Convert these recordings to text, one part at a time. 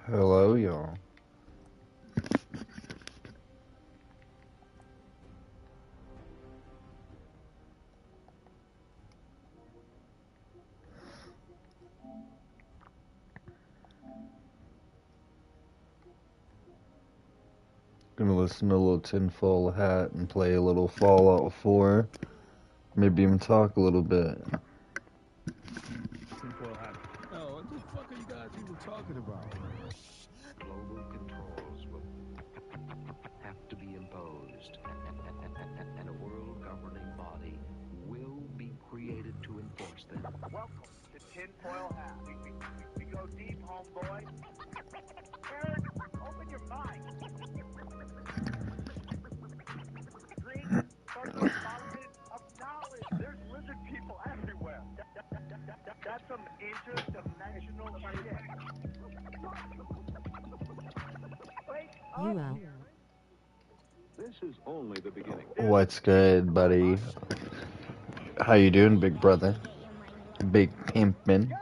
Hello, y'all. Gonna listen to a little Tinfoil Hat and play a little Fallout 4. Maybe even talk a little bit. Tinfoil hat. Oh, what the fuck are you guys even talking about? Global controls will have to be imposed, and a world governing body will be created to enforce them. Welcome to Tinfoil Hat. We go deep, homeboy. Aaron, open your mind. Drink from the fountain of knowledge. There's lizard people everywhere. That's some interdimensional shit. Wake You up. out. This is only the beginning. What's good, buddy? How you doing, big brother? Big pimpin'. Good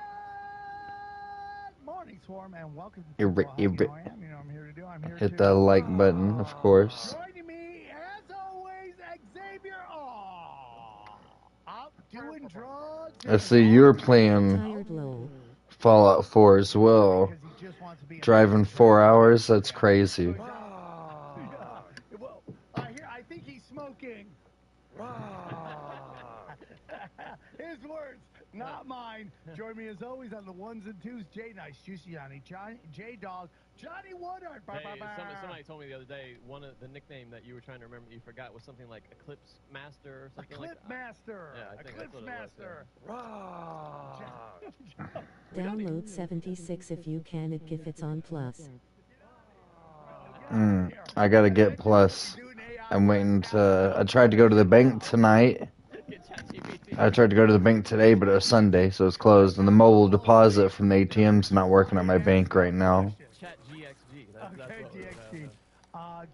morning, Swarm, and welcome to Irri- Tinfoil Hat. You know irri- who I am. You know I'm here to do. I'm here Hit to that like button, of course. Joining me, as always, Xavier. Out doing drugs. I see you're playing Tired low. Fallout 4 as well. Because he just wants to be Driving 4 hours? That's crazy. Yeah. Well, I think he's smoking. His words, not mine. Join me as always on the ones and twos. J Nice, Juicy Johnny, J Dog, Johnny Woodard. Hey, somebody told me the other day one of the nickname that you were trying to remember you forgot was something like Eclipse Master or something like that. Master. Yeah, I think Eclipse that's what it was, Download 76 if you can it if it's on plus. I gotta get plus. I'm waiting to. I tried to go to the bank tonight. I tried to go to the bank today, but it was Sunday, so it's closed. And the mobile deposit from the ATM's not working at my bank right now. Chat GXG. That's Okay, what it was, GXG.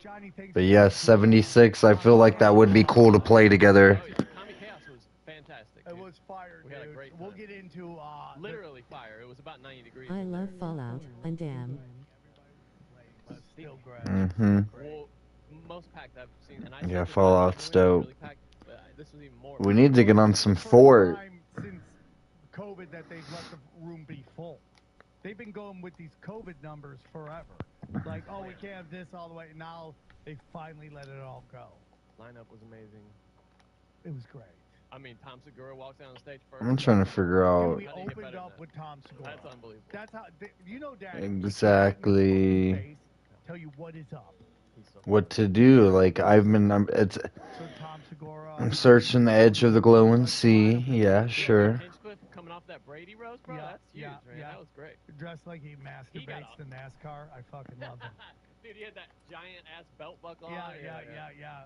Johnny, thanks. But yes, 76. I feel like that would be cool to play together. Oh yeah, Tommy Chaos was fantastic. It dude. was fire, We had a dude. great We'll time. get into Literally fire. It was about 90 degrees. I in love there. Fallout, and damn. Still great. Well, most packed I've seen, and I Yeah, said this Fallout's last time, dope. really packed, but this was even more. We need to get on some Fort. Time since COVID that they've let the room be full. They've been going with these COVID numbers forever. Like, oh, we can't have this all the way. Now they finally let it all go. Lineup was amazing. It was great. I mean, Tom Segura walks down the stage first. I'm trying to figure Dude, out we How do you get opened better up than with Tom Segura. That's unbelievable. That's how, you know, Dad. Exactly Tell you what is up. He's so what to do. Like it's. So Tom Segura. I'm searching the edge of the glowing sea. Yeah, sure. Hinchcliffe coming off that Brady roast, bro. Yeah, That's huge, yeah, man. yeah. That was great. Dressed like he He masturbates got to NASCAR. I fucking love him. Dude, he had that giant ass belt buckle on. Yeah.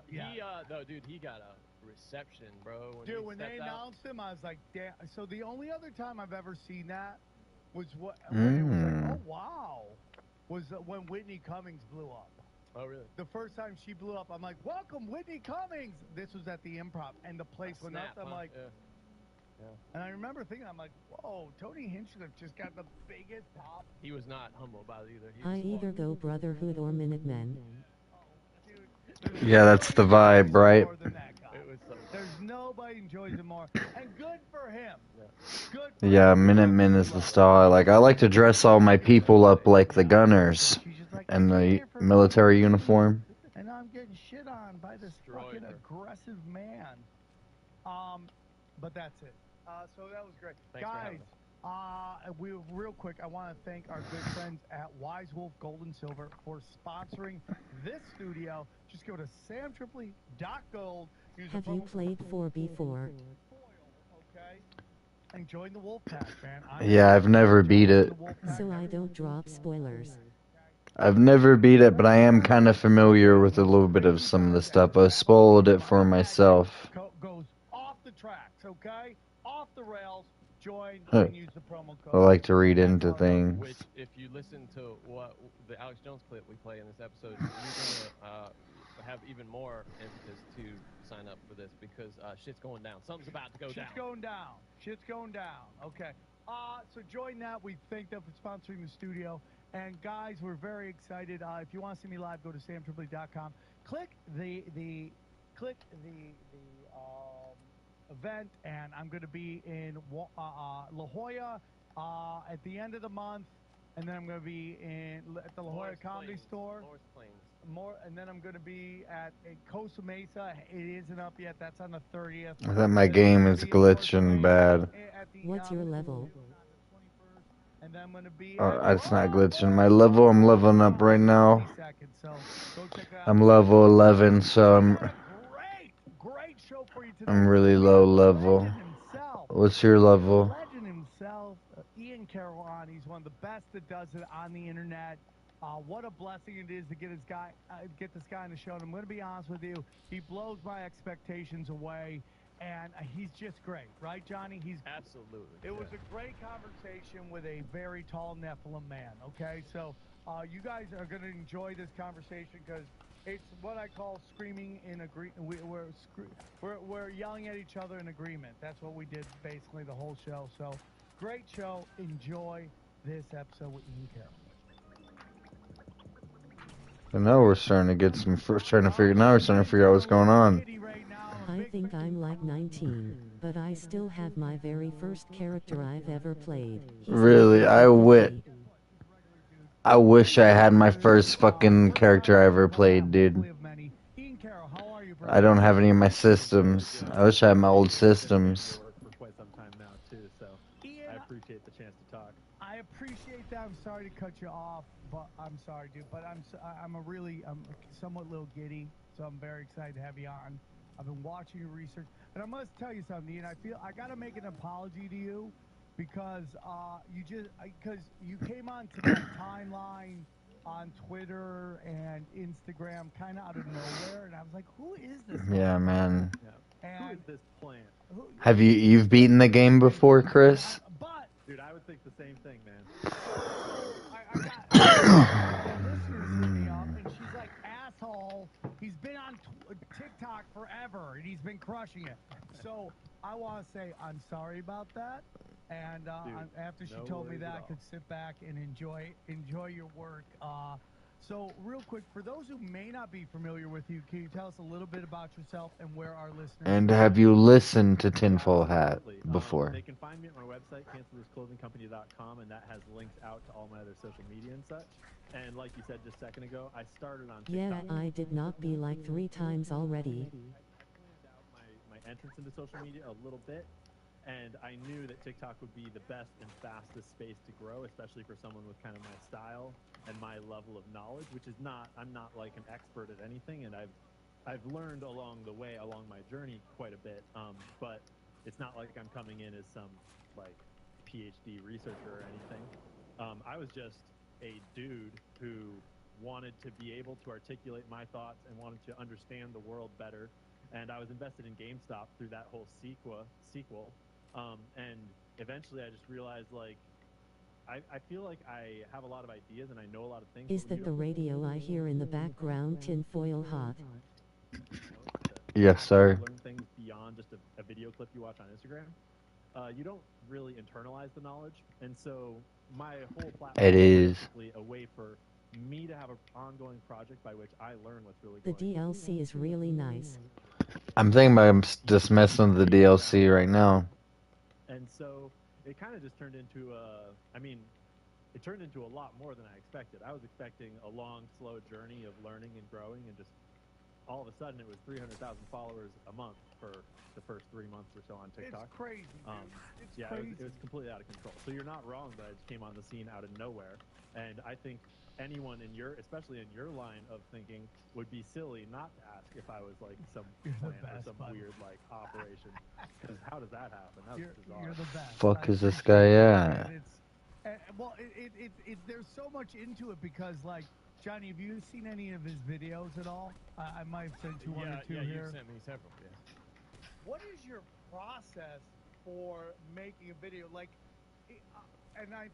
He, no, dude, he got a reception, bro. Dude, when they stepped out. announced him, I was like, damn. So the only other time I've ever seen that was when it was like, oh wow, was when Whitney Cummings blew up. Oh, really? The first time she blew up, I'm like, welcome, Whitney Cummings. This was at the Improv, and the place went up. I'm like, and I remember thinking, I'm like, whoa, Tony Hinchcliffe just got the biggest pop. He was not humble about it either. He I was either go Brotherhood or Minutemen. Yeah, that's the vibe, right? More than that guy. It was so There's nobody enjoys it more, and good for him. Good. For Yeah, him. Minutemen is the style I like. I like to dress all my people up like the gunners She's just like, in "I came the here for military uniform. and I'm getting shit on by this fucking aggressive man. But that's it. So that was great, Thanks for having guys. We real quick. I want to thank our good friends at Wise Wolf Gold and Silver for sponsoring this studio. Just go to samtripoli.gold. Use the Have you promo played 4B4? okay? And join the wolf pack, man. Yeah, I've never beat it. So I don't drop spoilers. I've never beat it, but I am kind of familiar with a little bit of some of the stuff. I spoiled it for myself. Goes off the tracks, okay? Off the rails. Join Huh. and use the promo code. I like to read into things. Which, if you listen to what the Alex Jones clip we play in this episode, you're gonna have even more impetus to sign up for this because shit's going down. Something's about to go down. Shit's going down. Okay. So join that. We thank them for sponsoring the studio. And guys, we're very excited. If you want to see me live, go to samtripoli.com. Click the event, and I'm going to be in La Jolla at the end of the month, and then I'm going to be at the La Jolla Comedy Store. And then I'm going to be at Costa Mesa. It isn't up yet. That's on the 30th. I thought my game is glitching bad. What's your level? And then I'm going to be It's not glitching. My level, I'm leveling up right now. I'm level 11, so great show for you today. I'm really low level. What's your level? Legend himself, Ian Carroll on. He's one of the best that does it on the internet. What a blessing it is to get this guy on the show. And I'm going to be honest with you, he blows my expectations away, and he's just great, right, Johnny? He's absolutely. It was a great conversation with a very tall Nephilim man. Okay, so you guys are going to enjoy this conversation because it's what I call screaming in agreement. We're yelling at each other in agreement. That's what we did basically the whole show. So great show. Enjoy this episode with Ian Carroll. And now we're starting to get some. Now we're starting to figure out what's going on. I think I'm like 19, but I still have my very first character I've ever played. Really, I wish I had my first fucking character I ever played, dude. I don't have any of my systems. I wish I had my old systems. For quite some time now too, so I appreciate the chance to talk. I appreciate that. I'm sorry to cut you off, but I'm sorry, dude. But I'm somewhat little giddy, so I'm very excited to have you on. I've been watching your research, and I must tell you something, Ian. I feel I gotta make an apology to you because you came onto my timeline on Twitter and Instagram kind of out of nowhere, and I was like, who is this guy? Yeah, man. And who is this plant? Have you've beaten the game before, Chris? Dude, I would think the same thing, man. I got the listeners hit me up, and she's like, asshole, he's been on TikTok forever, and he's been crushing it. So I want to say I'm sorry about that. And Dude, after she told me that, I could sit back and enjoy your work. So real quick, for those who may not be familiar with you, can you tell us a little bit about yourself and where our listeners And have you listened to Tinfoil Hat before? They can find me at my website, cancelthisclothingcompany.com, and that has links out to all my other social media and such. And like you said just a second ago, I started on TikTok. Yeah, I did not be like 3 times already. I out my entrance into social media a little bit, and I knew that TikTok would be the best and fastest space to grow, especially for someone with kind of my style and my level of knowledge, which is I'm not like an expert at anything, and I've learned along the way, along my journey, quite a bit. But it's not like I'm coming in as some like PhD researcher or anything. I was just a dude who wanted to be able to articulate my thoughts and wanted to understand the world better. And I was invested in GameStop through that whole sequel. And eventually I just realized, like, I feel like I have a lot of ideas and I know a lot of things. Is that the radio I hear in the background, Tinfoil Hot? Yes, sir. Learn things beyond just a video clip you watch on Instagram. You don't really internalize the knowledge, and so my whole platform is basically a way for me to have an ongoing project by which I learn what's really going on. The DLC is really nice. I'm thinking about just messing with the DLC right now. And so it kind of just turned into it turned into a lot more than I expected. I was expecting a long, slow journey of learning and growing, and just all of a sudden it was 300,000 followers a month for the first 3 months or so on TikTok. It's crazy, dude. It was completely out of control. So you're not wrong that I just came on the scene out of nowhere. And I think anyone especially in your line of thinking, would be silly not to ask if I was like some plan or some weird like operation. Because how does that happen? That's bizarre. You're the best. Fuck is this guy at? There's so much into it because, like, Johnny, have you seen any of his videos at all? I might have sent you one or two here. Yeah, you sent me several, yeah. What is your process for making a video? Like,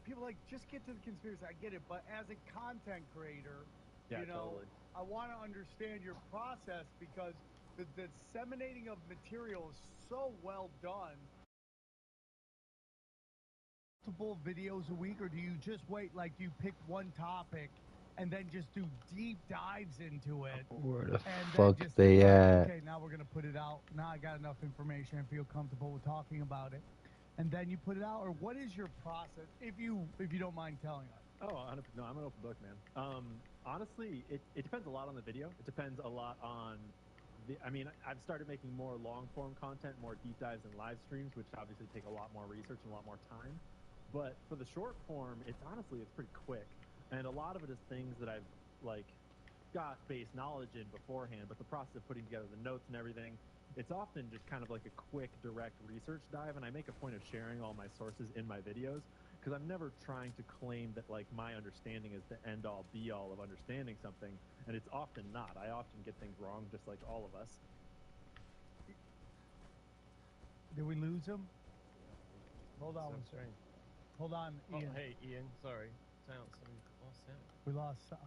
people like, just get to the conspiracy. I get it, but as a content creator, totally. I want to understand your process because the disseminating of material is so well done. multiple videos a week, or do you just wait? Like, do you pick one topic and then just do deep dives into it? Where the And fuck then just they like, at? okay, now we're gonna put it out. Now I got enough information. I feel comfortable with talking about it, and then you put it out. Or what is your process, if you don't mind telling us? Oh, no, I'm an open book, man. Honestly, it depends a lot on the video. It depends a lot on I mean, I've started making more long form content, more deep dives and live streams, which obviously take a lot more research and a lot more time. But for the short form, it's pretty quick, and a lot of it is things that I've like got base knowledge in beforehand. But the process of putting together the notes and everything, it's often just kind of like a quick, direct research dive, and I make a point of sharing all my sources in my videos because I'm never trying to claim that like my understanding is the end all be all of understanding something, and it's often not. I often get things wrong, just like all of us. Did we lose him? Hold on So one second. strange. Hold on, Oh, Ian. hey, Ian. Sorry. Sound. We lost sound. We lost. Come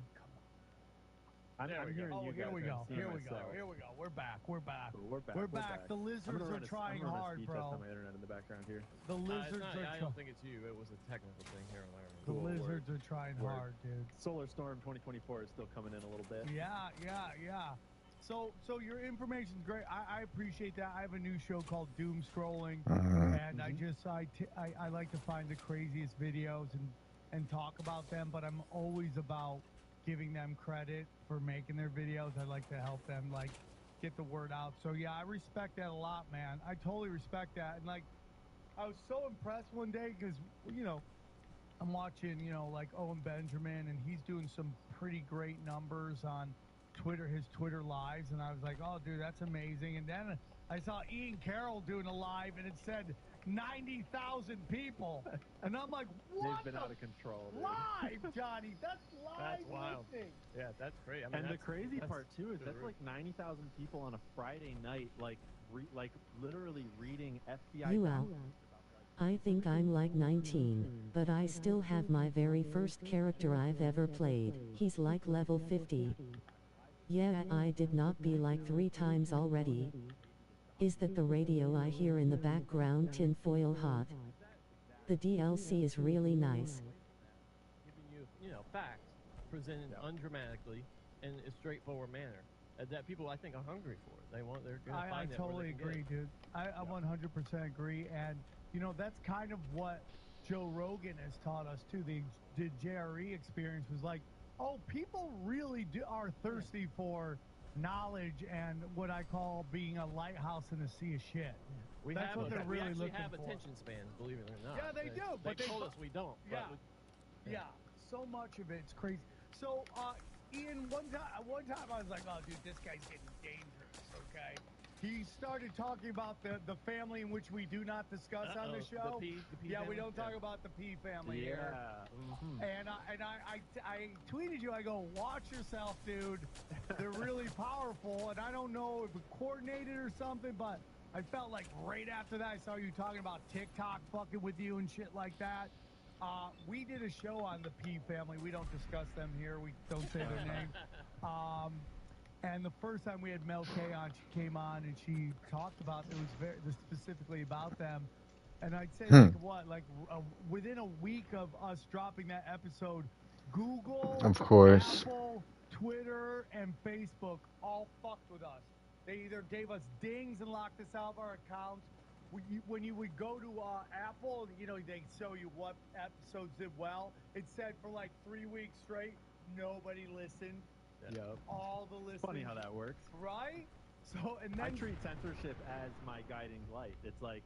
on. There I'm we go. hearing Oh, you here guys. we I'm go. seeing Here we go. myself. Here we go. We're back. We're back. Cool, we're back. We're back. The I'm lizards gonna run are a- trying I'm gonna run a hard, speed test bro. on my internet in the background here. The lizards It's not, are I don't think it's you. It was a technical thing here on our end. the Cool, lizards are trying Word. hard, dude. Solar Storm 2024 is still coming in a little bit. Yeah. So your information's great. I appreciate that. I have a new show called Doom Scrolling, and I like to find the craziest videos and talk about them. But I'm always about giving them credit for making their videos. I like to help them like get the word out. So yeah, I respect that a lot, man. I totally respect that. And like, I was so impressed one day because I'm watching, like Owen Benjamin, and he's doing some pretty great numbers on Twitter, his Twitter lives, and I was like, oh, dude, that's amazing. And then I saw Ian Carroll doing a live, and it said 90,000 people, and I'm like, what? They've been out of control, dude. Live, Johnny. That's live. That's wild. listening. Yeah, that's great. I mean, And the crazy that's part too is through the that's roof. like 90,000 people on a Friday night, like literally reading FBI UL. documents about like. I think I'm like 19, but I still have my very first character I've ever played. He's like level 50. Yeah, I did not be like 3 times already. Is that the radio I hear in the background tinfoil hot? The DLC is really nice. Giving you, facts presented undramatically in a straightforward manner that people I think are hungry for. They're gonna I find that where totally they can get agree, it. dude. I 100% agree, and that's kind of what Joe Rogan has taught us too. The JRE experience was like, oh, people really are thirsty for knowledge and what I call being a lighthouse in a sea of shit. That's what they're we really actually looking have for. attention spans, believe it or not. Yeah, they do, but they they told fu- us we don't. Yeah, But yeah. So much of it's crazy. So, Ian, one time I was like, oh, dude, this guy's getting dangerous. Okay. He started talking about the family in which we do not discuss on the show. The P yeah, family? we don't talk about the P family here. Mm-hmm. And I tweeted you. I go, watch yourself, dude. They're really powerful. And I don't know if it coordinated or something, but I felt like right after that, I saw you talking about TikTok fucking with you and shit like that. We did a show on the P family. We don't discuss them here. We don't say their name. And the first time we had Mel K on, she came on and she talked about it was specifically about them. And I'd say within a week of us dropping that episode, Google, Of course. Apple, Twitter, and Facebook all fucked with us. They either gave us dings and locked us out of our accounts. When you would go to Apple, they show you what episodes did well. It said for like 3 weeks straight, nobody listened. Yep. All the listeners. Funny how that works. Right? So, and then I treat censorship as my guiding light. It's like,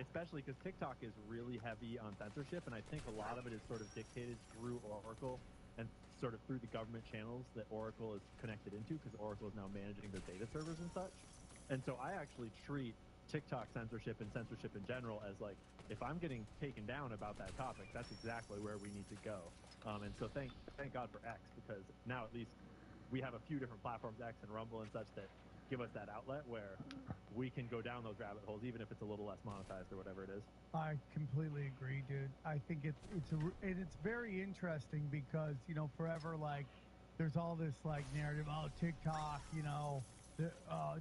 especially because TikTok is really heavy on censorship, and I think a lot of it is sort of dictated through Oracle and sort of through the government channels that Oracle is connected into, because Oracle is now managing their data servers and such. And so I actually treat TikTok censorship and censorship in general as like, if I'm getting taken down about that topic, that's exactly where we need to go. And so thank God for X, because now at least we have a few different platforms, X and Rumble and such, that give us that outlet where we can go down those rabbit holes, even if it's a little less monetized or whatever it is. I completely agree, dude. I think it's very interesting because forever like there's all this like narrative, oh, TikTok,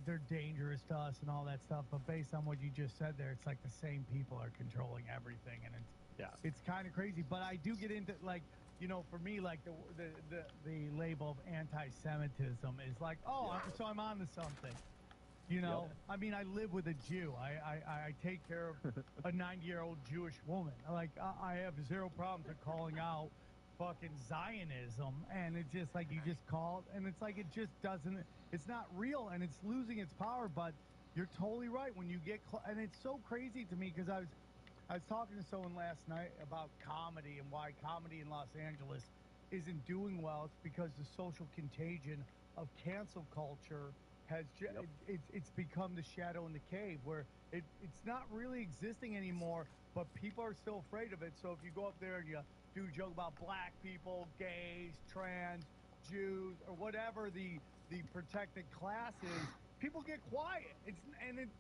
they're dangerous to us and all that stuff. But based on what you just said there, it's like the same people are controlling everything, and Yeah. It's kind of crazy, but I do get into like, you know, for me, like the label of anti-Semitism is like, oh, so I'm on to something. You know, I mean, I live with a Jew. I take care of a 90-year-old Jewish woman. Like, I have zero problems with calling out fucking Zionism, and it's just like you just call, and it's like it just doesn't. It's not real, and it's losing its power. But you're totally right. When you get, and it's so crazy to me because I was talking to someone last night about comedy and why comedy in Los Angeles isn't doing well. It's because the social contagion of cancel culture has it's become the shadow in the cave where it's not really existing anymore, but people are still afraid of it. So if you go up there and you do a joke about black people, gays, trans, Jews, or whatever the protected class is, people get quiet.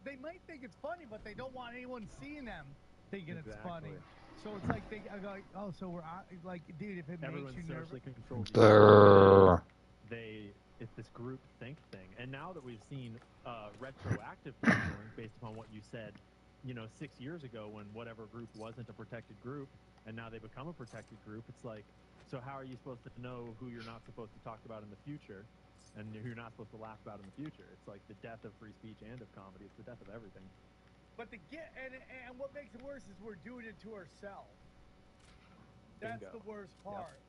They might think it's funny, but they don't want anyone seeing them thinking it's funny. So it's like they are like, oh, so we're like, dude, if it Everyone's makes you nervous, socially controlled. It's this group think thing. And now that we've seen retroactive canceling based upon what you said, 6 years ago when whatever group wasn't a protected group, and now they become a protected group, it's like, so how are you supposed to know who you're not supposed to talk about in the future and who you're not supposed to laugh about in the future? It's like the death of free speech and of comedy. It's the death of everything. But and what makes it worse is we're doing it to ourselves. That's the worst part.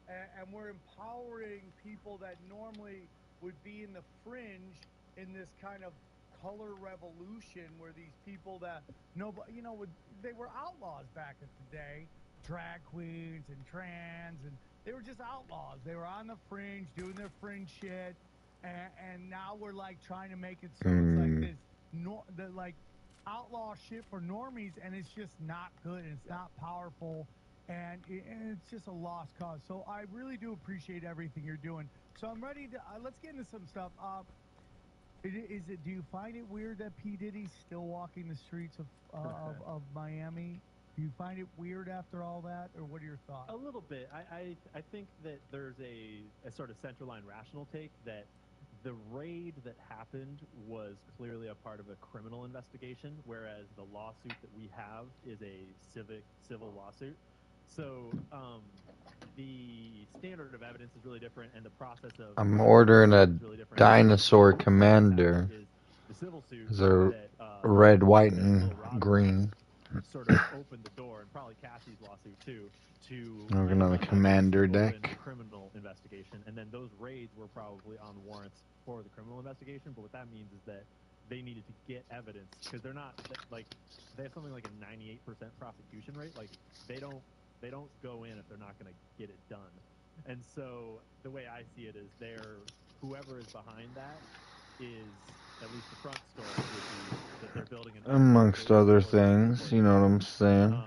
And we're empowering people that normally would be in the fringe in this kind of color revolution where these people that nobody, they were outlaws back in the day, drag queens and trans, and they were just outlaws. They were on the fringe doing their fringe shit, and now we're like trying to make it so it's like this, like outlaw shit for normies, and it's just not good. And it's not powerful. And it's just a lost cause. So I really do appreciate everything you're doing. So I'm ready to let's get into some stuff. Do you find it weird that P. Diddy's still walking the streets of Miami? Do you find it weird after all that, or what are your thoughts? A little bit. I think that there's a sort of center line rational take that the raid that happened was clearly a part of a criminal investigation, whereas the lawsuit that we have is a civil lawsuit. So the standard of evidence is really different, and the process of I'm ordering a dinosaur commander. The civil suit is a that red, white, and green. sort of opened the door, and probably Cassie's lawsuit too, to another commander deck. The criminal investigation, and then those raids were probably on warrants for the criminal investigation. But what that means is that they needed to get evidence because they're not like they have something like a 98% prosecution rate. Like they don't go in if they're not going to get it done. And so the way I see it is whoever is behind that is at least the front story would be that they're building an amongst other things, you know what I'm saying?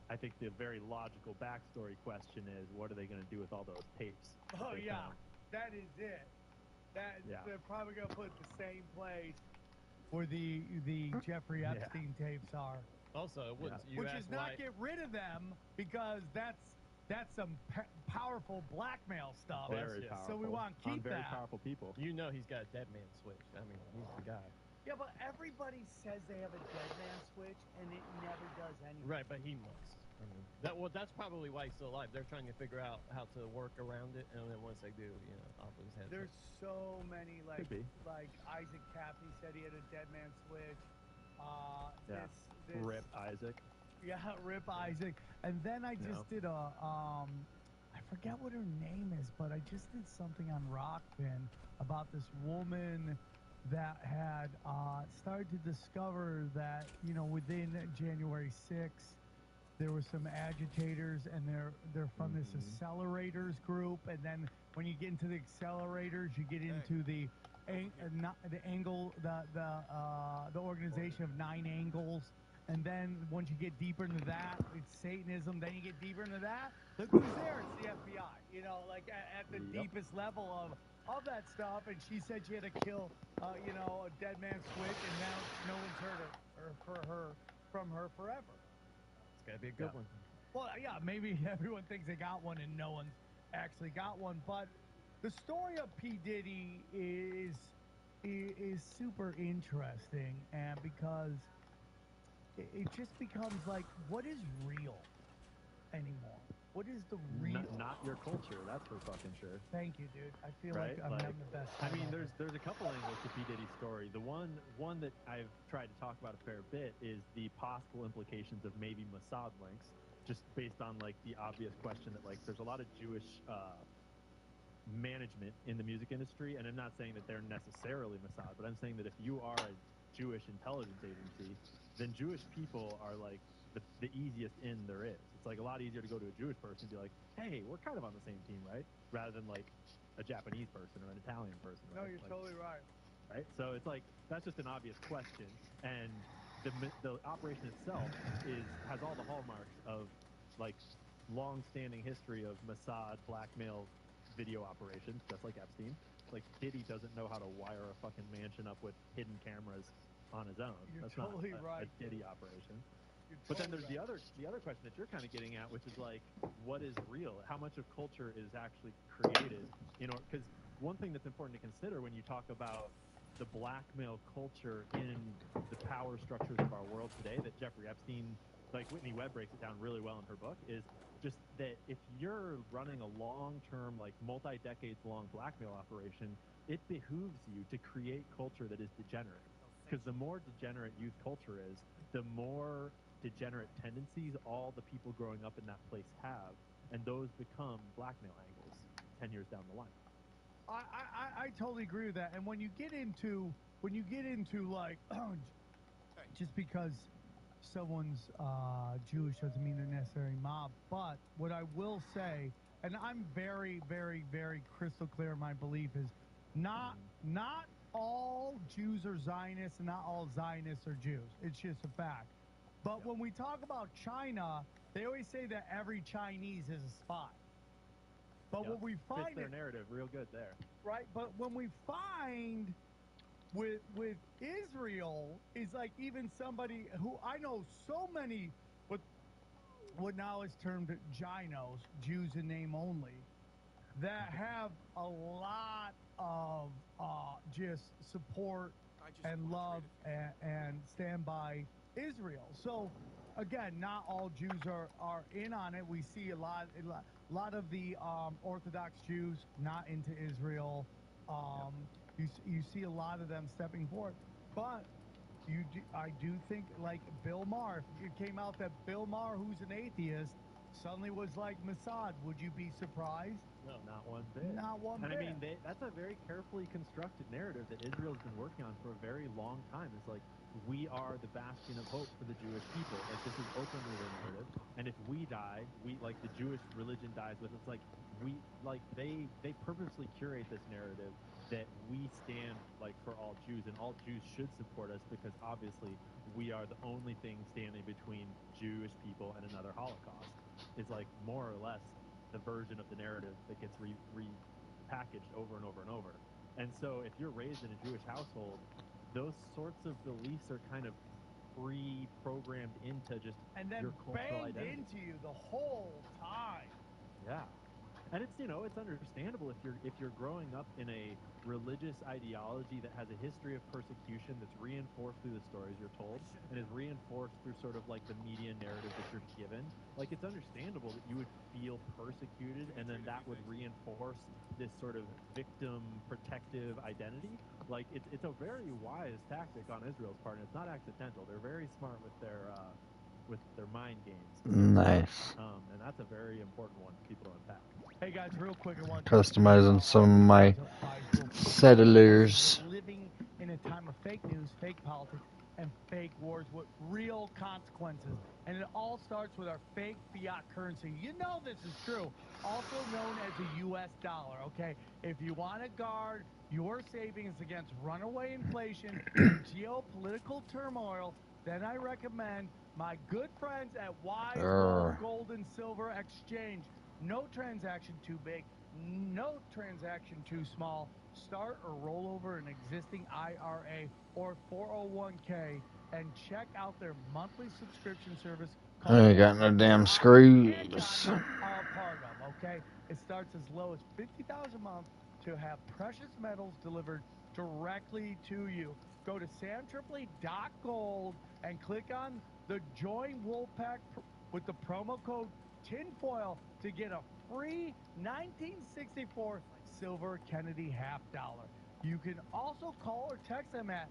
I think the very logical backstory question is, what are they going to do with all those tapes? Oh yeah, that is it. They're probably going to put it the same place where the Jeffrey Epstein tapes are. Also, which is not get rid of them because that's some powerful blackmail stuff. Very powerful. So we want to keep very powerful people. You know he's got a dead man switch. I mean, he's the guy. Yeah, but everybody says they have a dead man switch, and it never does anything. Right, but he must. I mean, that's probably why he's still alive. They're trying to figure out how to work around it, and then once they do, off with his head. There's so many like Isaac Cappy said he had a dead man switch. This Rip Isaac. Yeah, Rip Isaac. And then I just did I forget what her name is, but I just did something on Rockfin about this woman that had started to discover that, within January 6th, there were some agitators, and they're from this accelerators group. And then when you get into the accelerators, you get into the organization of 9 angles. And then once you get deeper into that, it's Satanism. Then you get deeper into that. Look who's there. It's the FBI. Like at the deepest level of that stuff. And she said she had to kill, a dead man switch, and now no one's heard from her forever. It's gotta be a good one. Well, yeah, maybe everyone thinks they got one, and no one's actually got one. But the story of P. Diddy is super interesting, and because it just becomes like, what is real? anymore? What is the real? Not your culture, that's for fucking sure. Thank you, dude. I feel Right? like I'm having the best I time. mean, ever. there's a couple angles to P Diddy's story. The one that I've tried to talk about a fair bit is the possible implications of maybe Mossad links, just based on like the obvious question that like there's a lot of Jewish management in the music industry, and I'm not saying that they're necessarily Mossad, but I'm saying that if you are a Jewish intelligence agency, then Jewish people are like the easiest in there is. It's like a lot easier to go to a Jewish person and be like, hey, we're kind of on the same team, right? Rather than like a Japanese person or an Italian person. No, Right? you're Like, totally right. right? So it's like that's just an obvious question, and the operation itself has all the hallmarks of like long-standing history of Mossad blackmail video operations, just like Epstein. Like Diddy doesn't know how to wire a fucking mansion up with hidden cameras on his own. You're That's totally not right, a Diddy operation. You're But then totally there's right. the other question that you're kind of getting at, which is like, what is real? How much of culture is actually created? Because one thing that's important to consider when you talk about the blackmail culture in the power structures of our world today, that Jeffrey Epstein, like Whitney Webb breaks it down really well in her book, is just that if you're running a long-term, like multi-decades-long blackmail operation, it behooves you to create culture that is degenerate. Because the more degenerate youth culture is, the more degenerate tendencies all the people growing up in that place have, and those become blackmail angles 10 years down the line. I totally agree with that. And when you get into like just because someone's Jewish doesn't mean they're necessarily mob. But what I will say, and I'm very, very, very crystal clear in my belief, is not all Jews are Zionists and not all Zionists are Jews. It's just a fact. But when we talk about China, they always say that every Chinese is a spy. But what we fits find their narrative real good there. right? But when we find with Israel is like even somebody who I know so many what now is termed ginos, Jews in name only, that have a lot of just support and love and stand by Israel. So again, not all Jews are in on it. We see a lot of the Orthodox Jews not into Israel. You see a lot of them stepping forward, but I do think like Bill Maher. If it came out that Bill Maher, who's an atheist, suddenly was like Mossad, would you be surprised? No, not one bit. Not one and bit. I mean, that's a very carefully constructed narrative that Israel's been working on for a very long time. It's like, we are the bastion of hope for the Jewish people. Like, this is openly their narrative. And if we die, like, the Jewish religion dies with us. Like, they purposely curate this narrative that we stand, like, for all Jews, and all Jews should support us because, obviously, we are the only thing standing between Jewish people and another Holocaust. It's, like, more or less the version of the narrative that gets repackaged over and over and over. And so if you're raised in a Jewish household, those sorts of beliefs are kind of pre-programmed into just and then your cultural banged identity. into you the whole time. Yeah. And it's it's understandable if you're growing up in a religious ideology that has a history of persecution that's reinforced through the stories you're told and is reinforced through sort of like the media narrative that you're given. Like, it's understandable that you would feel persecuted, and then that would reinforce this sort of victim protective identity. Like, it's a very wise tactic on Israel's part, and it's not accidental. They're very smart with their mind games. Nice. And that's a very important one for people to unpack. Hey guys, real quick, I want to Customizing some of my settlers. living in a time of fake news, fake politics, and fake wars with real consequences. And it all starts with our fake fiat currency. You know this is true. Also known as the U.S. dollar, okay? If you want to guard your savings against runaway inflation and geopolitical turmoil, then I recommend my good friends at Wise Gold and Silver Exchange. No transaction too big, no transaction too small. Start or roll over an existing IRA or 401k and check out their monthly subscription service called I ain't got no damn screws. are a part of, okay? It starts as low as $50 a month to have precious metals delivered directly to you. Go to samtripoli.gold and click on the Join Wolfpack with the promo code tinfoil to get a free 1964 silver Kennedy half dollar. You can also call or text them at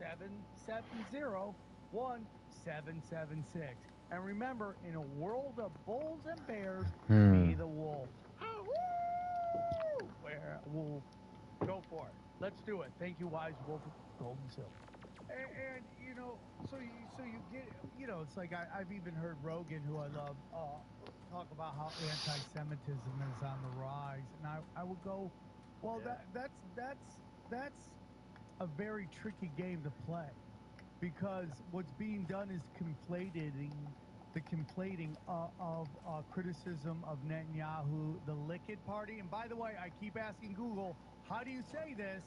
888-770-1776. And remember, in a world of bulls and bears, be the wolf. Where wolf, go for it. Let's do it. Thank you, Wise Wolf of Gold and Silver. And you know, so you get, you know, it's like I've even heard Rogan, who I love, talk about how anti-Semitism is on the rise, and I would go, well, that's a very tricky game to play, because what's being done is the conflating of criticism of Netanyahu, the Likud party. And by the way, I keep asking Google, how do you say this?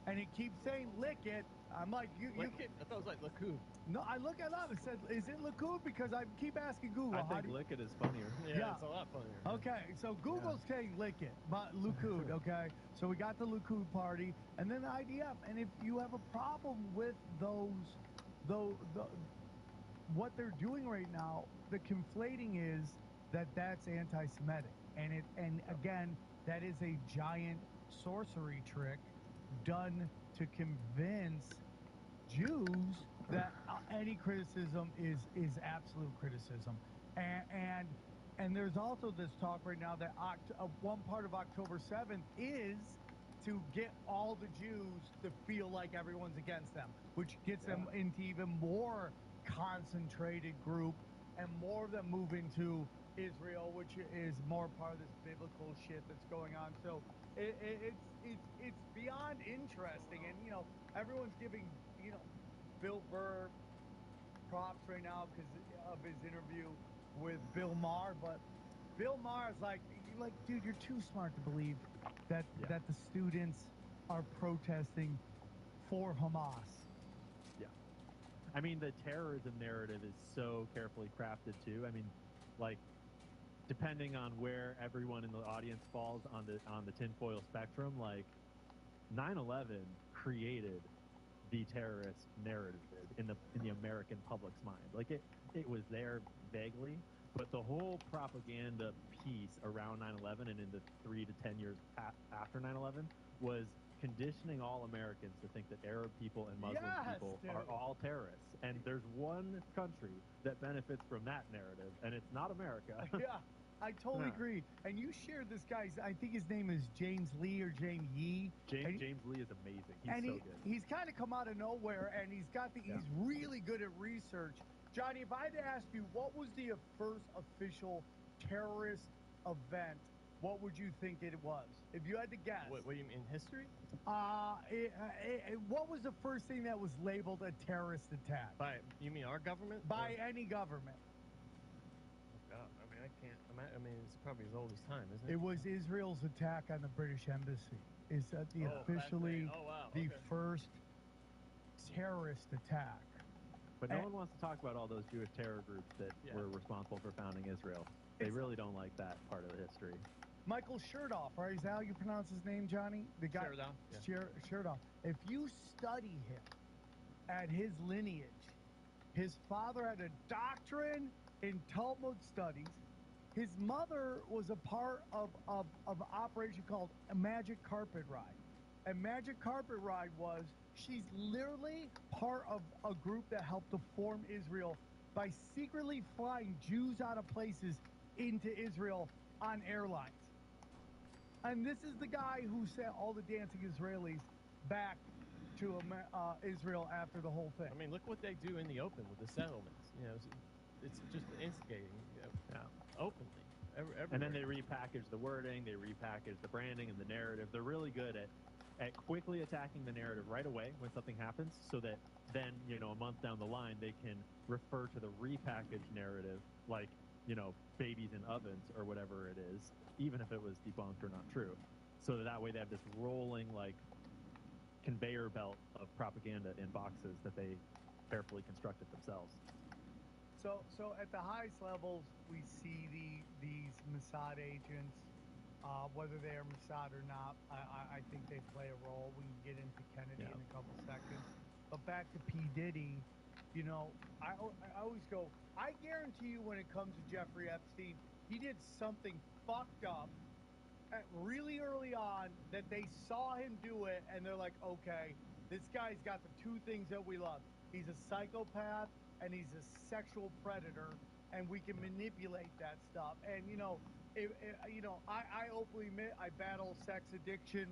And it keeps saying Likud. I'm like, you I thought it was like Lacoon. no, I look it up. It said, is it Likud? Because I keep asking Google. I think Likud is funnier. Yeah, it's a lot funnier. Okay, so Google's saying Likud, but Likud, okay? So we got the Likud party, and then the IDF. And if you have a problem with what they're doing right now, the conflating is that's anti-Semitic. And again, that is a giant sorcery trick done to convince Jews that any criticism is absolute criticism. And there's also this talk right now that one part of October 7th is to get all the Jews to feel like everyone's against them, which gets them into even more concentrated group, and more of them move into Israel, which is more part of this biblical shit that's going on. So it's beyond interesting, and you know, everyone's giving, you know, Bill Burr props right now because of his interview with Bill Maher, but Bill Maher is like, dude, you're too smart to believe that the students are protesting for Hamas. Yeah. I mean, the terrorism narrative is so carefully crafted too. I mean, like, depending on where everyone in the audience falls on the tinfoil spectrum, like 9/11 created the terrorist narrative in the American public's mind. Like it was there vaguely, but the whole propaganda piece around 9/11 and in the 3 to 10 years after 9/11 was conditioning all Americans to think that Arab people and Muslim people are all terrorists. And there's one country that benefits from that narrative, and it's not America. Yeah, I totally agree. And you shared this guy's, I think his name is James Lee or James Yee. James Lee is amazing. He's so good. He's kind of come out of nowhere, and he's really good at research. Johnny, if I had to ask you, what was the first official terrorist event, what would you think it was? If you had to guess. What do you mean, history? What was the first thing that was labeled a terrorist attack? You mean our government? By any government. Oh, God. I mean, I can't imagine. I mean, it's probably as old as time, isn't it? It was Israel's attack on the British embassy. Is officially the first terrorist attack. But no one wants to talk about all those Jewish terror groups that were responsible for founding Israel. They really don't like that part of the history. Michael Chertoff, right? Is that how you pronounce his name, Johnny? The guy, Chertoff. If you study him at his lineage, his father had a doctrine in Talmud studies. His mother was a part of an operation called a Magic Carpet Ride. And Magic Carpet Ride was, she's literally part of a group that helped to form Israel by secretly flying Jews out of places into Israel on airlines. And this is the guy who sent all the dancing Israelis back to Israel after the whole thing. I mean, look what they do in the open with the settlements. You know, it's just instigating, openly. Everywhere. And then they repackage the wording, they repackage the branding and the narrative. They're really good at quickly attacking the narrative right away when something happens, so that then, you know, a month down the line, they can refer to the repackaged narrative like, you know, babies in ovens or whatever it is, even if it was debunked or not true. So that way they have this rolling, like, conveyor belt of propaganda in boxes that they carefully constructed themselves. So at the highest levels, we see these Mossad agents, whether they are Mossad or not. I think they play a role. We can get into Kennedy in a couple seconds. But back to P. Diddy, you know, I always go, I guarantee you when it comes to Jeffrey Epstein, he did something fucked up really early on that they saw him do it and they're like, okay, this guy's got the two things that we love. He's a psychopath and he's a sexual predator, and we can manipulate that stuff. And I openly admit I battle sex addiction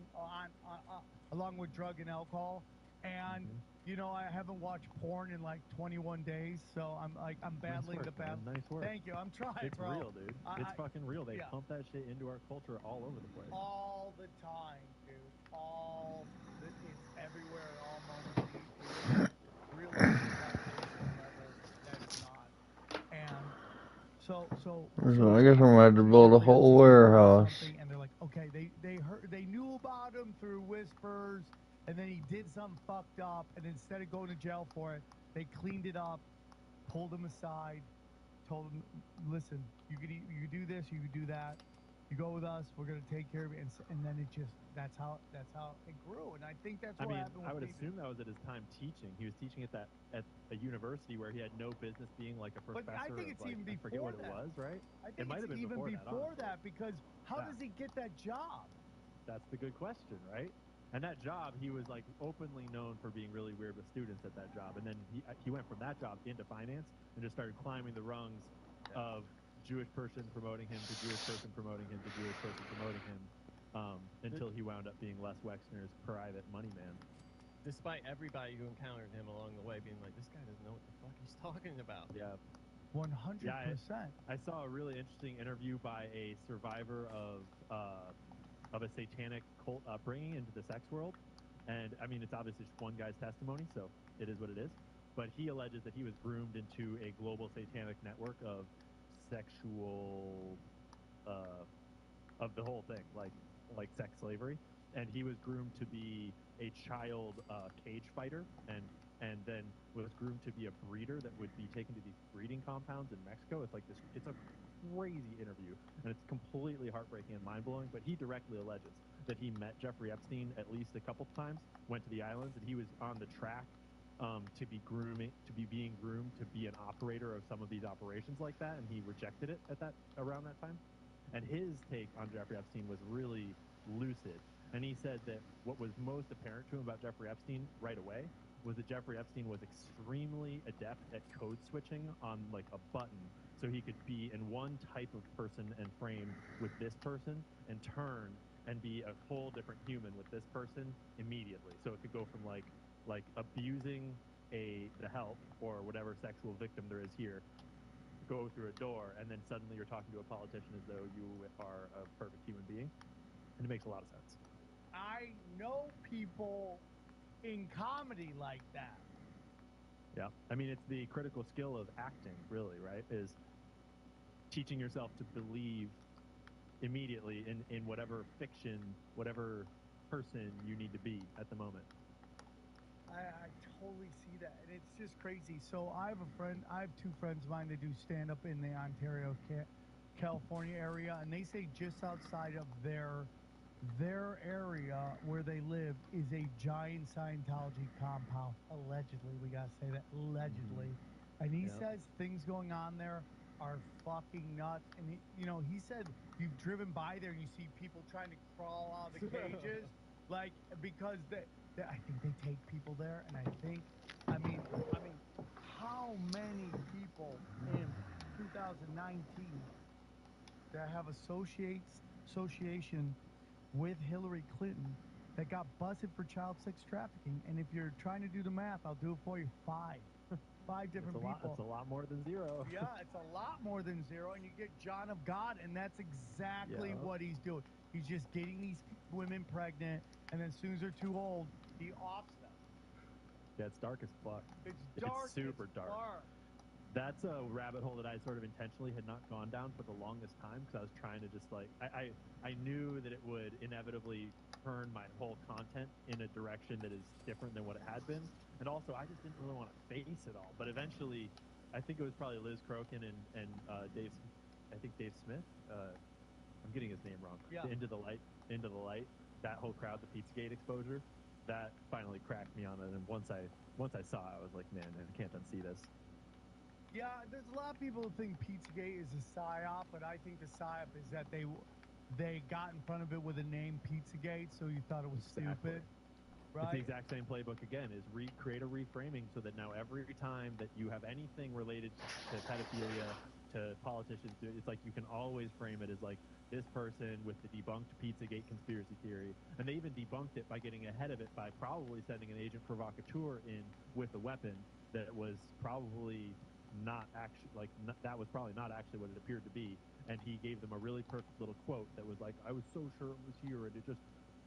along with drug and alcohol, and I haven't watched porn in like 21 days, so I'm battling the battle. Man. Nice work. Thank you. I'm trying, It's bro. real, dude. It's fucking real. They yeah. pump that shit into our culture all over the place. All the time, dude. It's everywhere at all moments. It is really vibration levels that is not. And so I guess I'm gonna have to build a whole warehouse. and they're like, okay, they knew about him through whispers, and then he did something fucked up, and instead of going to jail for it, they cleaned it up, pulled him aside, told him, listen, you could do this, you could do that. You go with us, we're gonna take care of you, and then it just that's how it grew, and I think that's what happened. I would assume that was at his time teaching. He was teaching at a university where he had no business being like a professor. But I think it's even before I forget what that. it was, right? I think it might have been even before that, because how does he get that job? That's the good question, right? And that job, he was like openly known for being really weird with students at that job. And then he went from that job into finance and just started climbing the rungs of Jewish person promoting him to Jewish person promoting him to Jewish person promoting him until he wound up being Les Wexner's private money man. Despite everybody who encountered him along the way being like, this guy doesn't know what the fuck he's talking about. Yeah. 100%. I saw a really interesting interview by a survivor of a satanic cult upbringing into the sex world. And I mean, it's obviously just one guy's testimony, so it is what it is. But he alleges that he was groomed into a global satanic network of sexual, of the whole thing, like sex slavery. And he was groomed to be a child cage fighter, and then was groomed to be a breeder that would be taken to these breeding compounds in Mexico. It's like this. It's a crazy interview, and it's completely heartbreaking and mind-blowing, but he directly alleges that he met Jeffrey Epstein at least a couple times, went to the islands, and he was on the track to be being groomed to be an operator of some of these operations like that, and he rejected it around that time. And his take on Jeffrey Epstein was really lucid, and he said that what was most apparent to him about Jeffrey Epstein right away was that Jeffrey Epstein was extremely adept at code switching on like a button, so he could be in one type of person and frame with this person and turn and be a whole different human with this person immediately. So it could go from like abusing the help or whatever sexual victim there is here, go through a door, and then suddenly you're talking to a politician as though you are a perfect human being. And it makes a lot of sense. I know people in comedy like that. Yeah. I mean, it's the critical skill of acting, really, right? Is teaching yourself to believe immediately in whatever fiction, whatever person you need to be at the moment. I totally see that, and it's just crazy. So I have two friends of mine that do stand up in the Ontario, California area, and they say just outside of their area where they live is a giant Scientology compound. Allegedly, we gotta say that allegedly. And he says things going on there are fucking nuts. And he said you've driven by there and you see people trying to crawl out of the cages, like because I think they take people there, and I mean, how many people in 2019 that have association with Hillary Clinton that got busted for child sex trafficking? And if you're trying to do the math, I'll do it for you. Five different people. It's a lot more than zero. Yeah, it's a lot more than zero. And you get John of God, and that's exactly what he's doing. He's just getting these women pregnant, and then as soon as they're too old, he offs them. Yeah, it's dark as fuck. It's dark. It's super dark. That's a rabbit hole that I sort of intentionally had not gone down for the longest time, because I was trying to just like I knew that it would inevitably turn my whole content in a direction that is different than what it had been, and also I just didn't really want to face it all. But eventually, I think it was probably Liz Crokin and Dave Smith. I'm getting his name wrong. Yeah. Into the light. That whole crowd, the Pizzagate exposure, that finally cracked me on it. And once I once I saw it, I was like, man, I can't unsee this. Yeah, there's a lot of people who think Pizzagate is a psyop, but I think the psyop is that they got in front of it with a name Pizzagate, so you thought it was Exactly. stupid, It's the right? exact same playbook again. Is create a reframing so that now every time that you have anything related to pedophilia, to politicians, it's like you can always frame it as like this person with the debunked Pizzagate conspiracy theory, and they even debunked it by getting ahead of it by probably sending an agent provocateur in with a weapon that was probably not actually that was probably not actually what it appeared to be, and he gave them a really perfect little quote that was like, "I was so sure it was here, and it just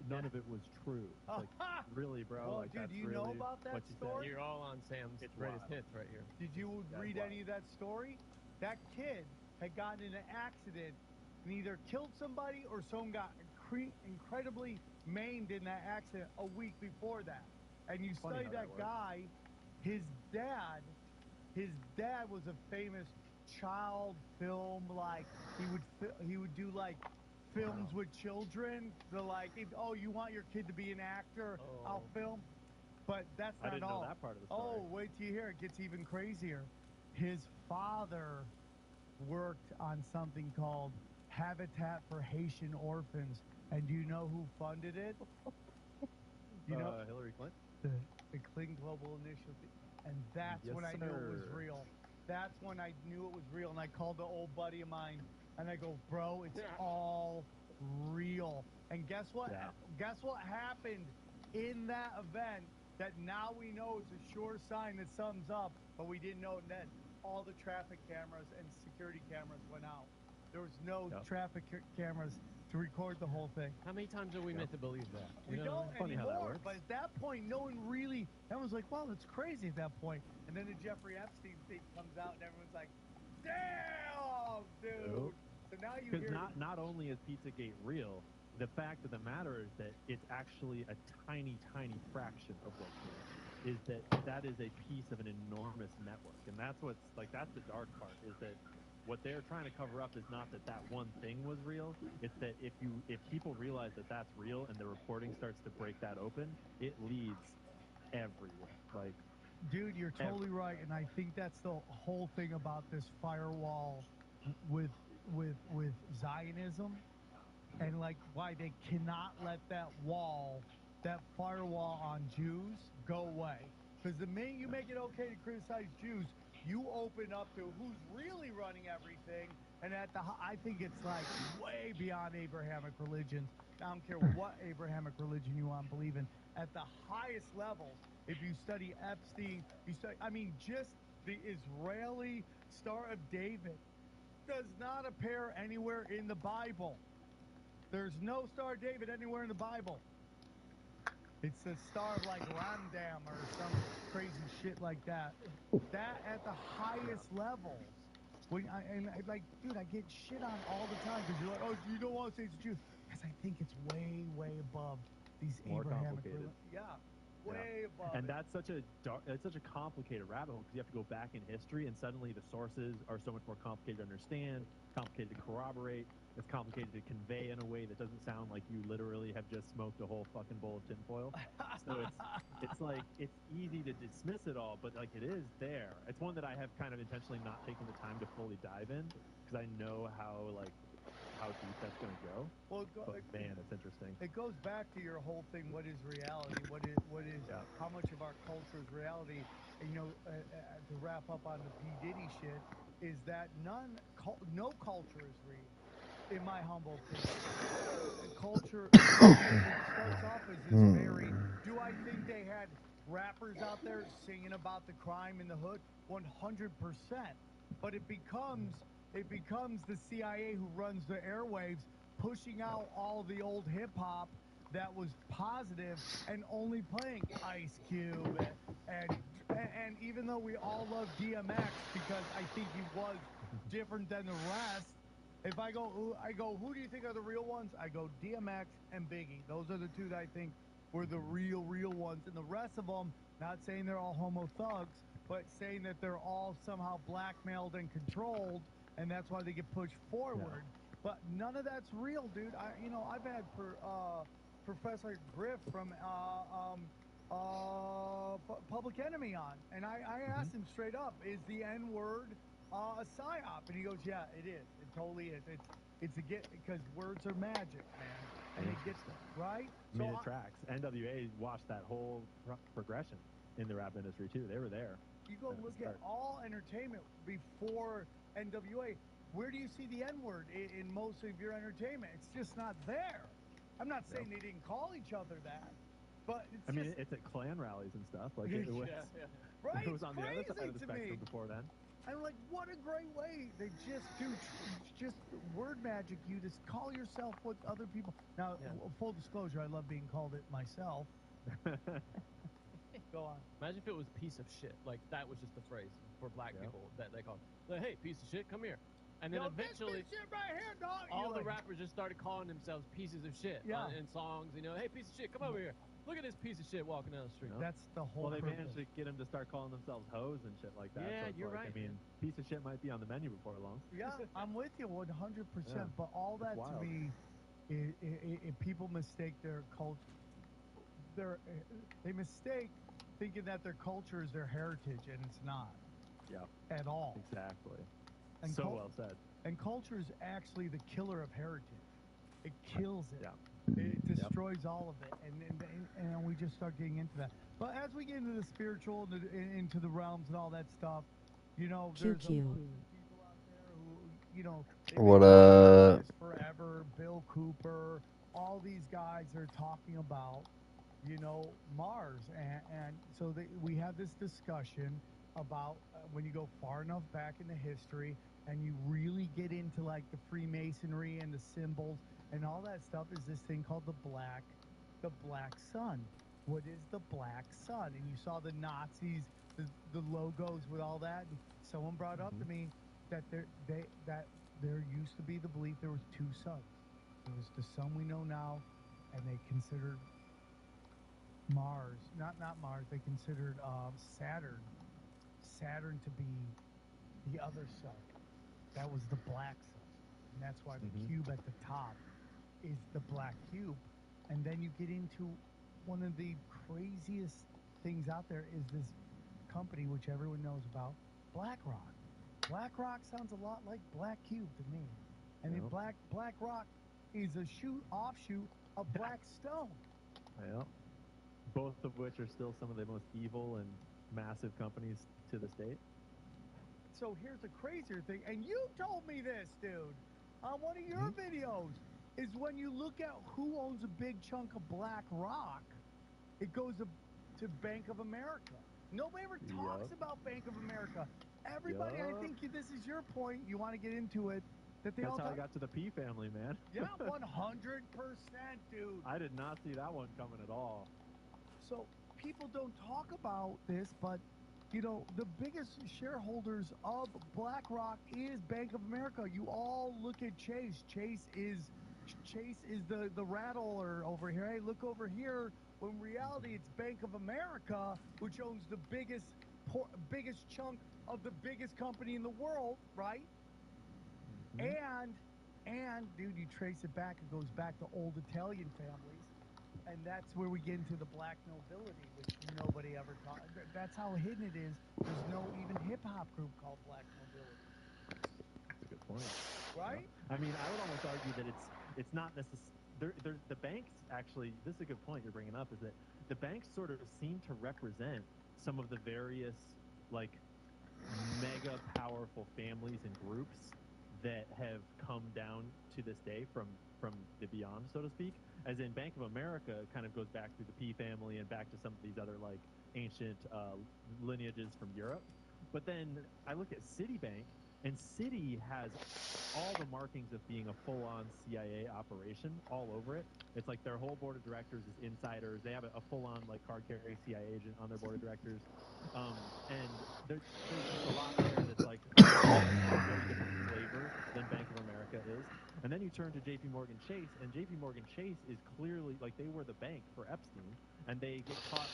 none of it was true." It's like, really, bro? Well, like, dude, that's do you really know about that what you story? said? You're all on Sam's It's greatest wild. hits right here. Did you That's read wild. any of that story? That kid had gotten in an accident and either killed somebody or someone got incredibly maimed in that accident a week before that. And you Funny study how that that works. guy, his dad was a famous child film, like he would do like films with children. So like, if you want your kid to be an actor, I'll film. But that's I not didn't all. know that part of the story. Oh, wait till you hear it. Gets even crazier. His father worked on something called Habitat for Haitian Orphans, and do you know who funded it? You know, Hillary Clinton. the Clean Global Initiative, and that's Yes, when I knew it was sir. real. That's when I knew it was real, and I called the old buddy of mine, and I go, bro, it's all real. And guess what? Yeah. Guess what happened in that event? That now we know it's a sure sign that something's up, but we didn't know then. All the traffic cameras and security cameras went out. There was no Yep. traffic cameras to record the whole thing. How many times are we meant to believe that? We You know don't Funny how that anymore. works. But at that point, no one really. Everyone's like, "Well, it's crazy." At that point, and then the Jeffrey Epstein thing comes out, and everyone's like, "Damn, dude!" Yep. So now you Because hear. not only is Pizzagate real, the fact of the matter is that it's actually a tiny, tiny fraction of what's real. Is that is a piece of an enormous network, and that's that's the dark part. Is that what they're trying to cover up is not that one thing was real. It's that if people realize that that's real and the reporting starts to break that open, it leads everywhere. Like, Dude, you're totally right, and I think that's the whole thing about this firewall with with Zionism, and like why they cannot let that firewall on Jews go away. Because the minute you make it okay to criticize Jews, you open up to who's really running everything, and I think it's like way beyond Abrahamic religions. I don't care what Abrahamic religion you want to believe in. At the highest levels, if you study Epstein, just the Israeli Star of David does not appear anywhere in the Bible. There's no Star of David anywhere in the Bible. It's a star of like Ramdam or some crazy shit like that. That at the highest levels. Dude, I get shit on all the time because you're like, oh, you don't want to say it's Jews. Because I think it's way, way above these more Abrahamic complicated. Yeah, way above. And it. that's such a complicated rabbit hole because you have to go back in history, and suddenly the sources are so much more complicated to understand, complicated to corroborate. It's complicated to convey in a way that doesn't sound like you literally have just smoked a whole fucking bowl of tinfoil. So it's like it's easy to dismiss it all, but like it is there. It's one that I have kind of intentionally not taken the time to fully dive in because I know how deep that's going to go. Well, But man, it's interesting. It goes back to your whole thing. What is reality? What is? Yeah. How much of our culture is reality? And, to wrap up on the P Diddy shit, is that no culture is real, in my humble opinion. Culture starts off as this very. Do I think they had rappers out there singing about the crime in the hood? 100%. But it becomes the CIA who runs the airwaves, pushing out all the old hip hop that was positive and only playing Ice Cube and even though we all love DMX because I think he was different than the rest. If I go, who do you think are the real ones? I go DMX and Biggie. Those are the two that I think were the real ones. And the rest of them, not saying they're all homo thugs, but saying that they're all somehow blackmailed and controlled, and that's why they get pushed forward. Yeah. But none of that's real, dude. I've had Professor Griff from Public Enemy on, and I Mm-hmm. asked him straight up, "Is the N word a psyop?" And he goes, "Yeah, it is. It totally is. It's a get because words are magic, man, and it gets right." I mean, it tracks. NWA watched that whole progression in the rap industry too. They were there. You go look at all entertainment before NWA. Where do you see the N word in most of your entertainment? It's just not there. I'm not saying they didn't call each other that, but it's I mean, just, it's at Klan rallies and stuff. Like it was, right? it was on the other side of the Crazy to spectrum me. before then. I'm like, what a great way. They just do just word magic you to call yourself what other people. Now, full disclosure, I love being called it myself. Go on. Imagine if it was piece of shit. Like that was just the phrase for black people that they called. Like, hey, piece of shit, come here. And then eventually, this shit right here, dog. all the rappers just started calling themselves pieces of shit in songs. You know, hey, piece of shit, come over here. Look at this piece of shit walking down the street. That's the whole. Well, they managed to get them to start calling themselves hoes and shit like that. Yeah, so it's you're like, right. I mean, piece of shit might be on the menu before long. Yeah, I'm with you 100%. Yeah, But all that it's to wild. me, people mistake their culture. They mistake thinking that their culture is their heritage, and it's not. Yeah, at all. exactly. And So well said. And culture is actually the killer of heritage. It kills it. Yeah. It destroys all of it, and we just start getting into that. But as we get into the spiritual, into the realms and all that stuff, you know, there's a bunch of people out there who, you know, What up? Forever, Bill Cooper, all these guys are talking about, you know, Mars, and so we have this discussion about when you go far enough back into history and you really get into like the Freemasonry and the symbols and all that stuff, is this thing called the black sun. What is the black sun? And you saw the Nazis, the logos with all that. And someone brought up to me that there used to be the belief there was two suns. There was the sun we know now, and they considered Mars, not Mars. They considered Saturn to be the other sun. That was the black sun, and that's why the cube at the top is the black cube. And then you get into one of the craziest things out there is this company which everyone knows about, BlackRock. BlackRock sounds a lot like Black Cube to me, and then BlackRock is a offshoot of Blackstone. Yeah. Both of which are still some of the most evil and massive companies to this date. So here's a crazier thing, and you told me this, dude, on one of your videos, is when you look at who owns a big chunk of BlackRock, it goes to Bank of America. Nobody ever talks about Bank of America. Everybody, I think this is your point, you want to get into it, that they That's all how I got to the P family, man. Yeah, 100%, dude. I did not see that one coming at all. So people don't talk about this, but you know, the biggest shareholders of BlackRock is Bank of America. You all look at Chase. Chase is the rattler over here. Hey, look over here. When in reality, it's Bank of America, which owns the biggest chunk of the biggest company in the world, right? And dude, you trace it back. It goes back to old Italian families. And that's where we get into the black nobility, which nobody ever taught. That's how hidden it is. There's no even hip-hop group called black nobility. That's a good point. Right? Yeah. I mean, I would almost argue that it's not necessarily... The banks, actually, this is a good point you're bringing up, is that the banks sort of seem to represent some of the various, like, mega powerful families and groups that have come down to this day from the beyond, so to speak. As in, Bank of America kind of goes back through the P family and back to some of these other like ancient lineages from Europe. But then I look at Citibank, and Citi has all the markings of being a full-on CIA operation all over it. It's like their whole board of directors is insiders. They have a full-on like card-carrying CIA agent on their board of directors, and there's just a lot there that's like a very different flavor than Bank of America is. And then you turn to J.P. Morgan Chase, and J.P. Morgan Chase is clearly like they were the bank for Epstein, and they get caught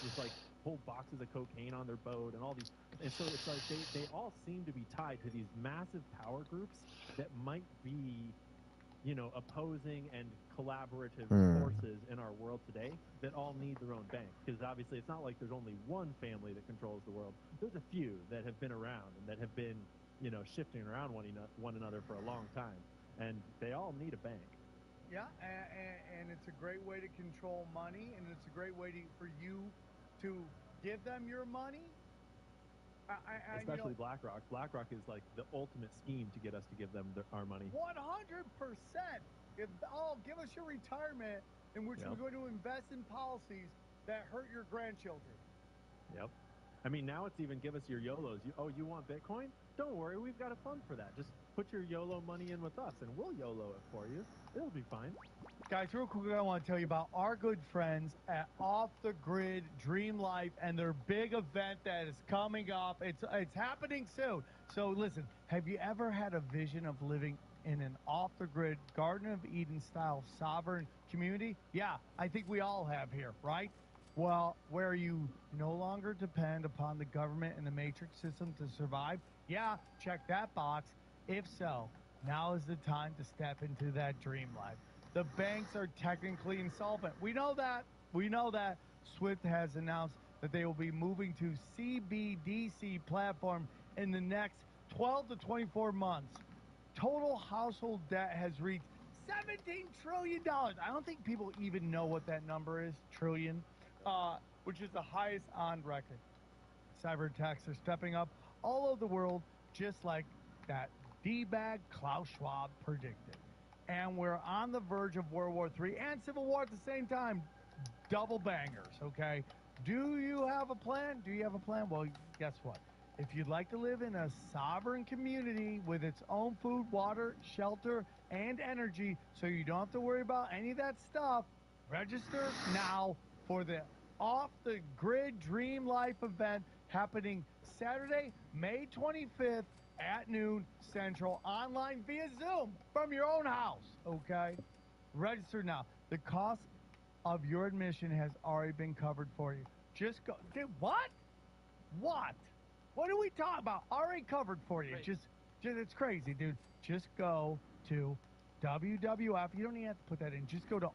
with like whole boxes of cocaine on their boat and all these. And so it's like they all seem to be tied to these massive power groups that might be opposing and collaborative Hmm. forces in our world today that all need their own bank. Because obviously, it's not like there's only one family that controls the world. There's a few that have been around and that have been, shifting around one another for a long time, and they all need a bank. Yeah, and it's a great way to control money, and it's a great way for you to give them your money. Especially BlackRock. BlackRock is like the ultimate scheme to get us to give them our money. 100%. Give us your retirement in which we're going to invest in policies that hurt your grandchildren. Yep. I mean, now it's even give us your YOLOs. You want Bitcoin? Don't worry, we've got a fund for that. Just put your YOLO money in with us, and we'll YOLO it for you. It'll be fine. Guys, real quick, I want to tell you about our good friends at Off the Grid Dream Life and their big event that is coming up. It's happening soon. So listen, have you ever had a vision of living in an off the grid Garden of Eden style sovereign community? Yeah, I think we all have here, right? Well, where you no longer depend upon the government and the matrix system to survive? Yeah, check that box. If so, now is the time to step into that dream life. The banks are technically insolvent. We know that. We know that. Swift has announced that they will be moving to CBDC platform in the next 12 to 24 months. Total household debt has reached $17 trillion. I don't think people even know what that number is, trillion, which is the highest on record. Cyber attacks are stepping up all over the world, just like that D-bag Klaus Schwab predicted. And we're on the verge of World War III and Civil War at the same time. Double bangers, okay? Do you have a plan? Do you have a plan? Well, guess what? If you'd like to live in a sovereign community with its own food, water, shelter, and energy so you don't have to worry about any of that stuff, register now for the Off the Grid Dream Life event happening Saturday, May 25th at noon Central, online via Zoom from your own house, okay? Register now. The cost of your admission has already been covered for you. Just go. Dude, what? What? What are we talking about? Already covered for you. Right. Just it's crazy, dude. Just go to WWF. You don't even have to put that in. Just go to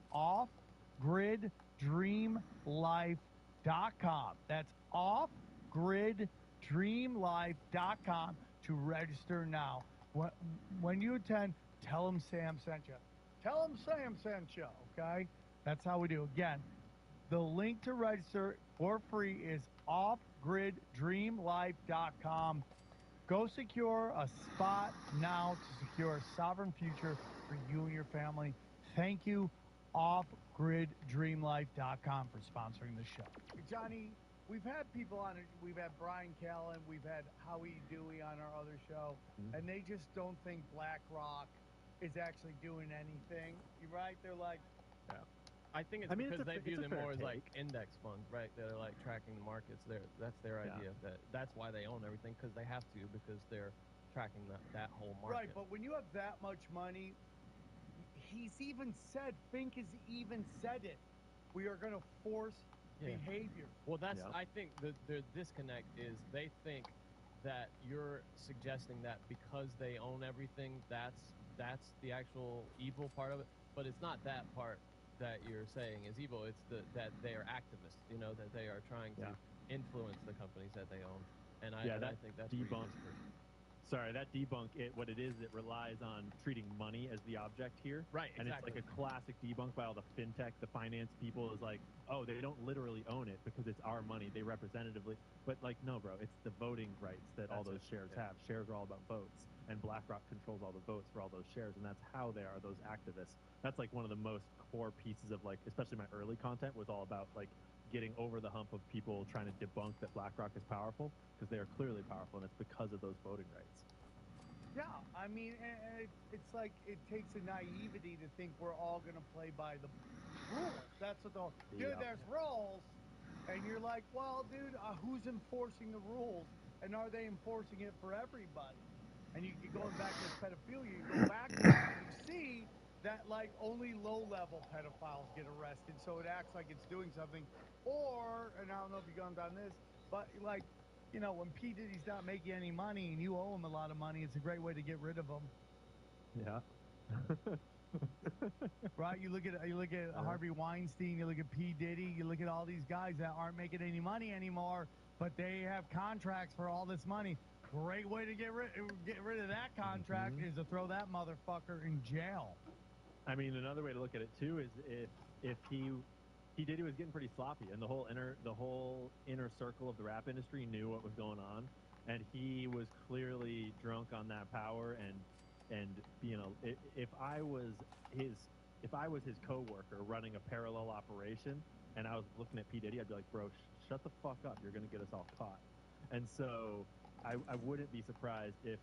offgriddreamlife.com. That's offgriddreamlife.com to register now. When you attend, tell them Sam sent you. Tell them Sam sent you, okay? That's how we do. Again, the link to register for free is offgriddreamlife.com. Go secure a spot now to secure a sovereign future for you and your family. Thank you, offgriddreamlife.com, for sponsoring the show. Johnny, we've had people on it. We've had Brian Callen. We've had Howie Dewey on our other show, and they just don't think BlackRock is actually doing anything. You're right. They're like, yeah. I think it's because they view them more as like index funds, right? They're like tracking the markets. That's their idea. That's why they own everything, because they have to, because they're tracking that whole market. Right, but when you have that much money, he's even said, Fink has even said it. We are going to force behavior. Well, I think the disconnect is they think that you're suggesting that because they own everything, that's the actual evil part of it. But it's not that part that you're saying is evil. It's that they are activists, that they are trying to influence the companies that they own. And I think that's debunk. Sorry, that debunk. What it is, it relies on treating money as the object here. Right, exactly. And it's like a classic debunk by all the fintech, the finance people. Is like, oh, they don't literally own it because it's our money. They representatively, but like, no, bro, it's the voting rights that all those shares have. Shares are all about votes, and BlackRock controls all the votes for all those shares, and that's how they are those activists. That's like one of the most core pieces of, like, especially my early content was all about like getting over the hump of people trying to debunk that BlackRock is powerful, because they are clearly powerful, and it's because of those voting rights. Yeah, I mean, it's like it takes a naivety to think we're all going to play by the rules. That's what there's rules, and you're like, well, dude, who's enforcing the rules, and are they enforcing it for everybody? And you going back to pedophilia, you go back to it, and you see that, like, only low-level pedophiles get arrested, so it acts like it's doing something. Or, and I don't know if you've gone down this, but, like, when P. Diddy's not making any money and you owe him a lot of money, it's a great way to get rid of him. Yeah. Right? You look at Harvey Weinstein, you look at P. Diddy, you look at all these guys that aren't making any money anymore, but they have contracts for all this money. Great way to get rid of that contract is to throw that motherfucker in jail. I mean, another way to look at it too is if he did, he was getting pretty sloppy, and the whole inner circle of the rap industry knew what was going on, and he was clearly drunk on that power. And you know, if I was his coworker running a parallel operation, and I was looking at P Diddy, I'd be like, bro, shut the fuck up, you're gonna get us all caught. And so I wouldn't be surprised if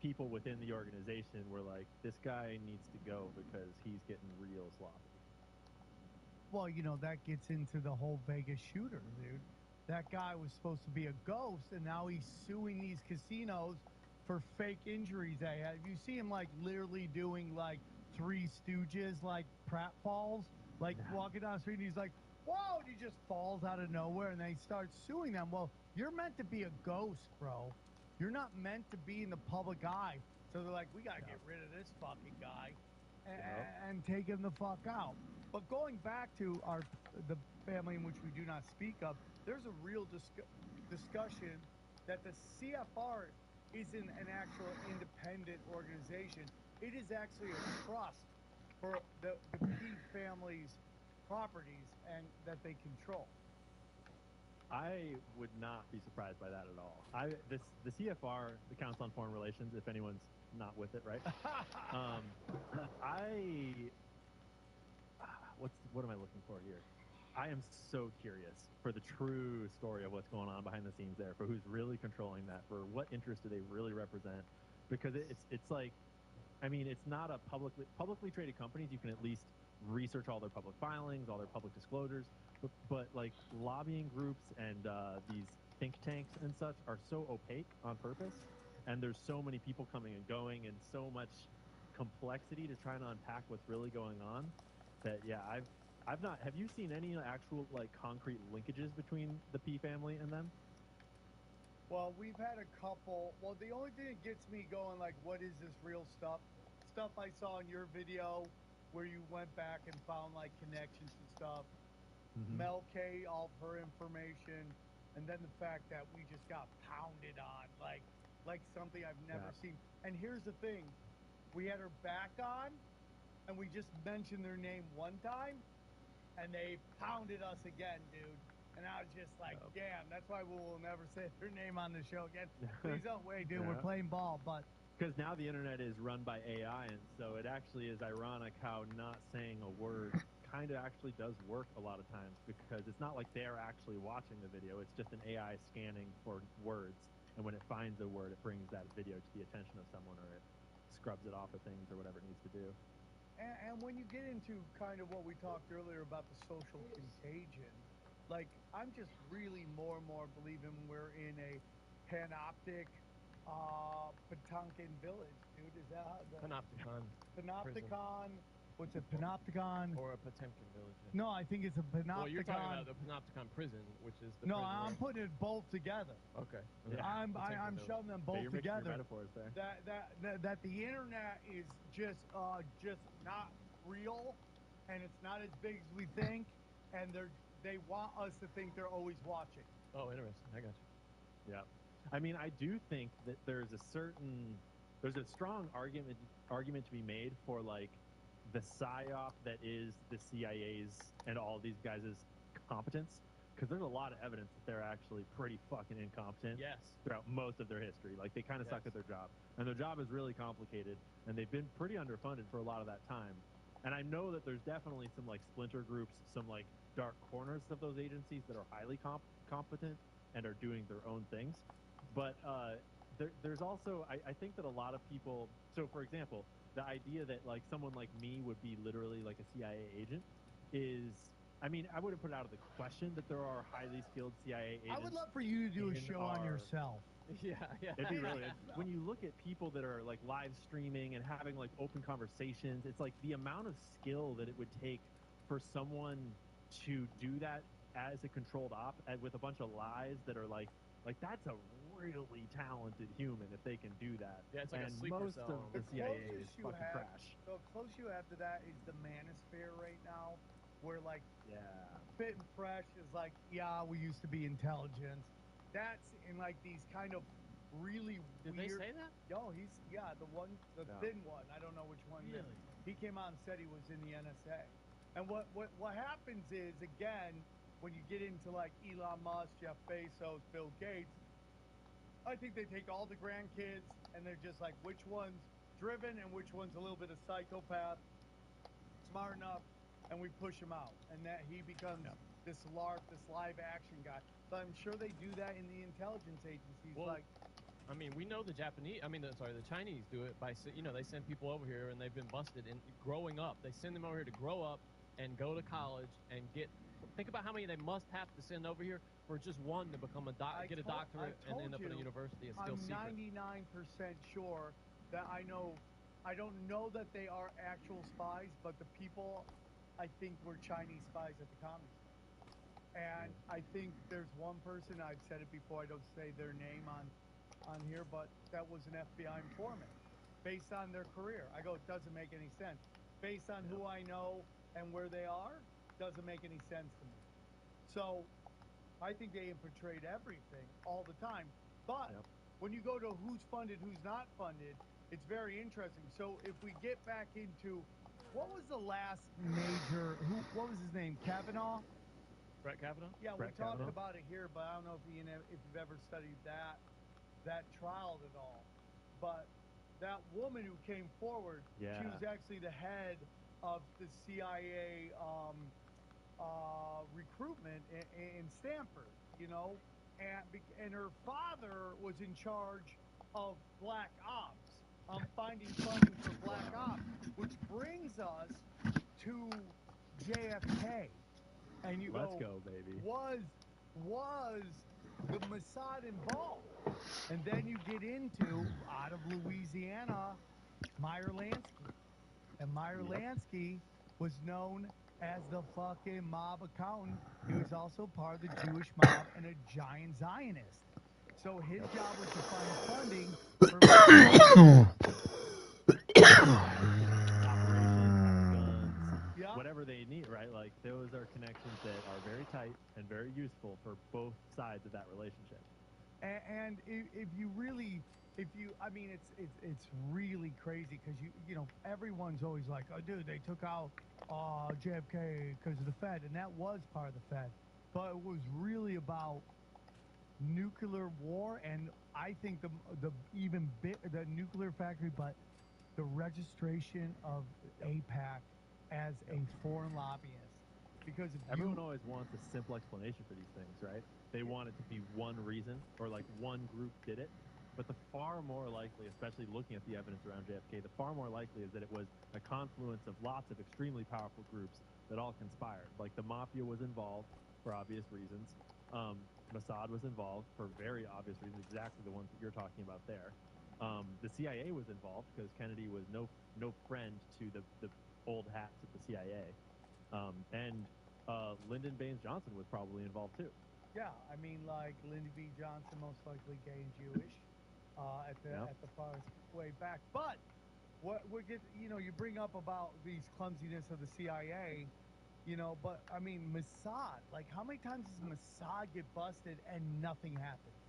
people within the organization were like, this guy needs to go because he's getting real sloppy. Well, you know, that gets into the whole Vegas shooter, dude. That guy was supposed to be a ghost, and now he's suing these casinos for fake injuries they had. You see him, like, literally doing, like, Three Stooges, like, pratfalls, like, walking down the street, and he's like, whoa, and he just falls out of nowhere, and then he starts suing them. Well, you're meant to be a ghost, bro. You're not meant to be in the public eye. So they're like, we got to get rid of this fucking guy and take him the fuck out. But going back to the family in which we do not speak of, there's a real discussion that the CFR isn't an actual independent organization. It is actually a trust for the P family's properties and that they control. I would not be surprised by that at all. The CFR, the Council on Foreign Relations, if anyone's not with it, right? What am I looking for here? I am so curious for the true story of what's going on behind the scenes there, for who's really controlling that, for what interest do they really represent? Because it's like, I mean, it's not a publicly traded companies. You can at least research all their public filings, all their public disclosures, but like lobbying groups and these think tanks and such are so opaque on purpose, and there's so many people coming and going, and so much complexity to try and unpack what's really going on. That I've not. Have you seen any actual like concrete linkages between the P family and them? Well, we've had a couple. Well, the only thing that gets me going, like, what is this real stuff? Stuff I saw in your video where you went back and found, like, connections and stuff. Mel K, all of her information. And then the fact that we just got pounded on, like something I've never seen. And here's the thing. We had her back on, and we just mentioned their name one time, and they pounded us again, dude. And I was just like, damn, that's why we will never say their name on the show again. Please don't wait, dude. We're playing ball, but because now the internet is run by AI, and so it actually is ironic how not saying a word kind of actually does work a lot of times, because it's not like they're actually watching the video. It's just an AI scanning for words, and when it finds a word, it brings that video to the attention of someone, or it scrubs it off of things or whatever it needs to do. And when you get into kind of what we talked earlier about the social contagion, like, I'm just really more and more believing we're in a panoptic Patankin village, dude. Is that how the Panopticon. Panopticon? What's it, Panopticon? Or a Potemkin village. Yeah. No, I think it's a Panopticon. Well, you're talking about the Panopticon prison, which is the No, prison I'm where... putting it both together. Okay. Yeah. I'm shoving them both you're mixing your together. metaphors there. That the internet is just not real, and it's not as big as we think, and they want us to think they're always watching. Oh, interesting. I got you. Yeah. I mean, I do think that there's a strong argument to be made for, like, the psyop that is the CIA's and all these guys' competence, because there's a lot of evidence that they're actually pretty fucking incompetent throughout most of their history. Like, they kind of suck at their job, and their job is really complicated, and they've been pretty underfunded for a lot of that time. And I know that there's definitely some, like, splinter groups, some, like, dark corners of those agencies that are highly competent and are doing their own things. But there's also, I think that a lot of people, so for example, the idea that, like, someone like me would be literally like a CIA agent is, I mean, I wouldn't put it out of the question that there are highly skilled CIA agents. I would love for you to do a show on yourself. Yeah. It'd be really, when you look at people that are, like, live streaming and having, like, open conversations, it's like the amount of skill that it would take for someone to do that as a controlled op with a bunch of lies that are like that's a really talented human if they can do that. Yeah, it's like a and sleeper most cell. of the CIA is closest you fucking have, trash. the closest you have to that is the manosphere right now, where like Yeah. Fit and Fresh is like, yeah, we used to be intelligence. That's in like these kind of really Did weird. they say that? No, he's the Yeah. thin one. I don't know which one. Really? He came out and said he was in the NSA. And what happens is, again, when you get into like Elon Musk, Jeff Bezos, Bill Gates, I think they take all the grandkids and they're just like, which one's driven and which one's a little bit of psychopath, smart enough, and we push him out, and that he becomes this LARP, this live action guy. But I'm sure they do that in the intelligence agencies. Well, like, I mean, we know the Chinese do it by, they send people over here and they've been busted and growing up. They send them over here to grow up and go to college and think about how many they must have to send over here for just one to become a doctorate and end up in a university. It's still I'm secret. 99% sure that I don't know that they are actual spies, but the people I think were Chinese spies at the Communist Party. And I think there's one person, I've said it before, I don't say their name on here, but that was an FBI informant based on their career. I go, it doesn't make any sense. Based on who I know and where they are, doesn't make any sense to me. So I think they infiltrate everything all the time. But when you go to who's funded, who's not funded, it's very interesting. So if we get back into, what was the last major, what was his name, Kavanaugh? Brett Kavanaugh? Yeah, Brett we talked Kavanaugh? about it here, but I don't know if you've ever studied that trial at all. But that woman who came forward, she was actually the head of the CIA recruitment in Stanford, and her father was in charge of Black Ops, finding funding for Black Ops, which brings us to JFK. And you Let's go, baby. Was the Mossad involved? And then you get into, out of Louisiana, Meyer Lansky. And Meyer Lansky was known as the fucking mob accountant. He was also part of the Jewish mob and a giant Zionist. So his job was to find funding for guns, whatever they need, right? Like, those are connections that are very tight and very useful for both sides of that relationship. And it's really crazy because everyone's always like, oh, dude, they took out JFK because of the Fed, and that was part of the Fed, but it was really about nuclear war, and I think the nuclear factory, but the registration of APAC as a foreign lobbyist. Because everyone always wants a simple explanation for these things, right? They want it to be one reason or like one group did it. But the far more likely, especially looking at the evidence around JFK, the far more likely is that it was a confluence of lots of extremely powerful groups that all conspired. Like the mafia was involved for obvious reasons. Mossad was involved for very obvious reasons, exactly the ones that you're talking about there. The CIA was involved because Kennedy was no friend to the old hats at the CIA. And Lyndon Baines Johnson was probably involved too. Yeah, I mean, like Lyndon B. Johnson, most likely gay and Jewish, at the farthest way back. But you bring up about these clumsiness of the CIA, but I mean, Mossad. Like, how many times does Mossad get busted and nothing happens?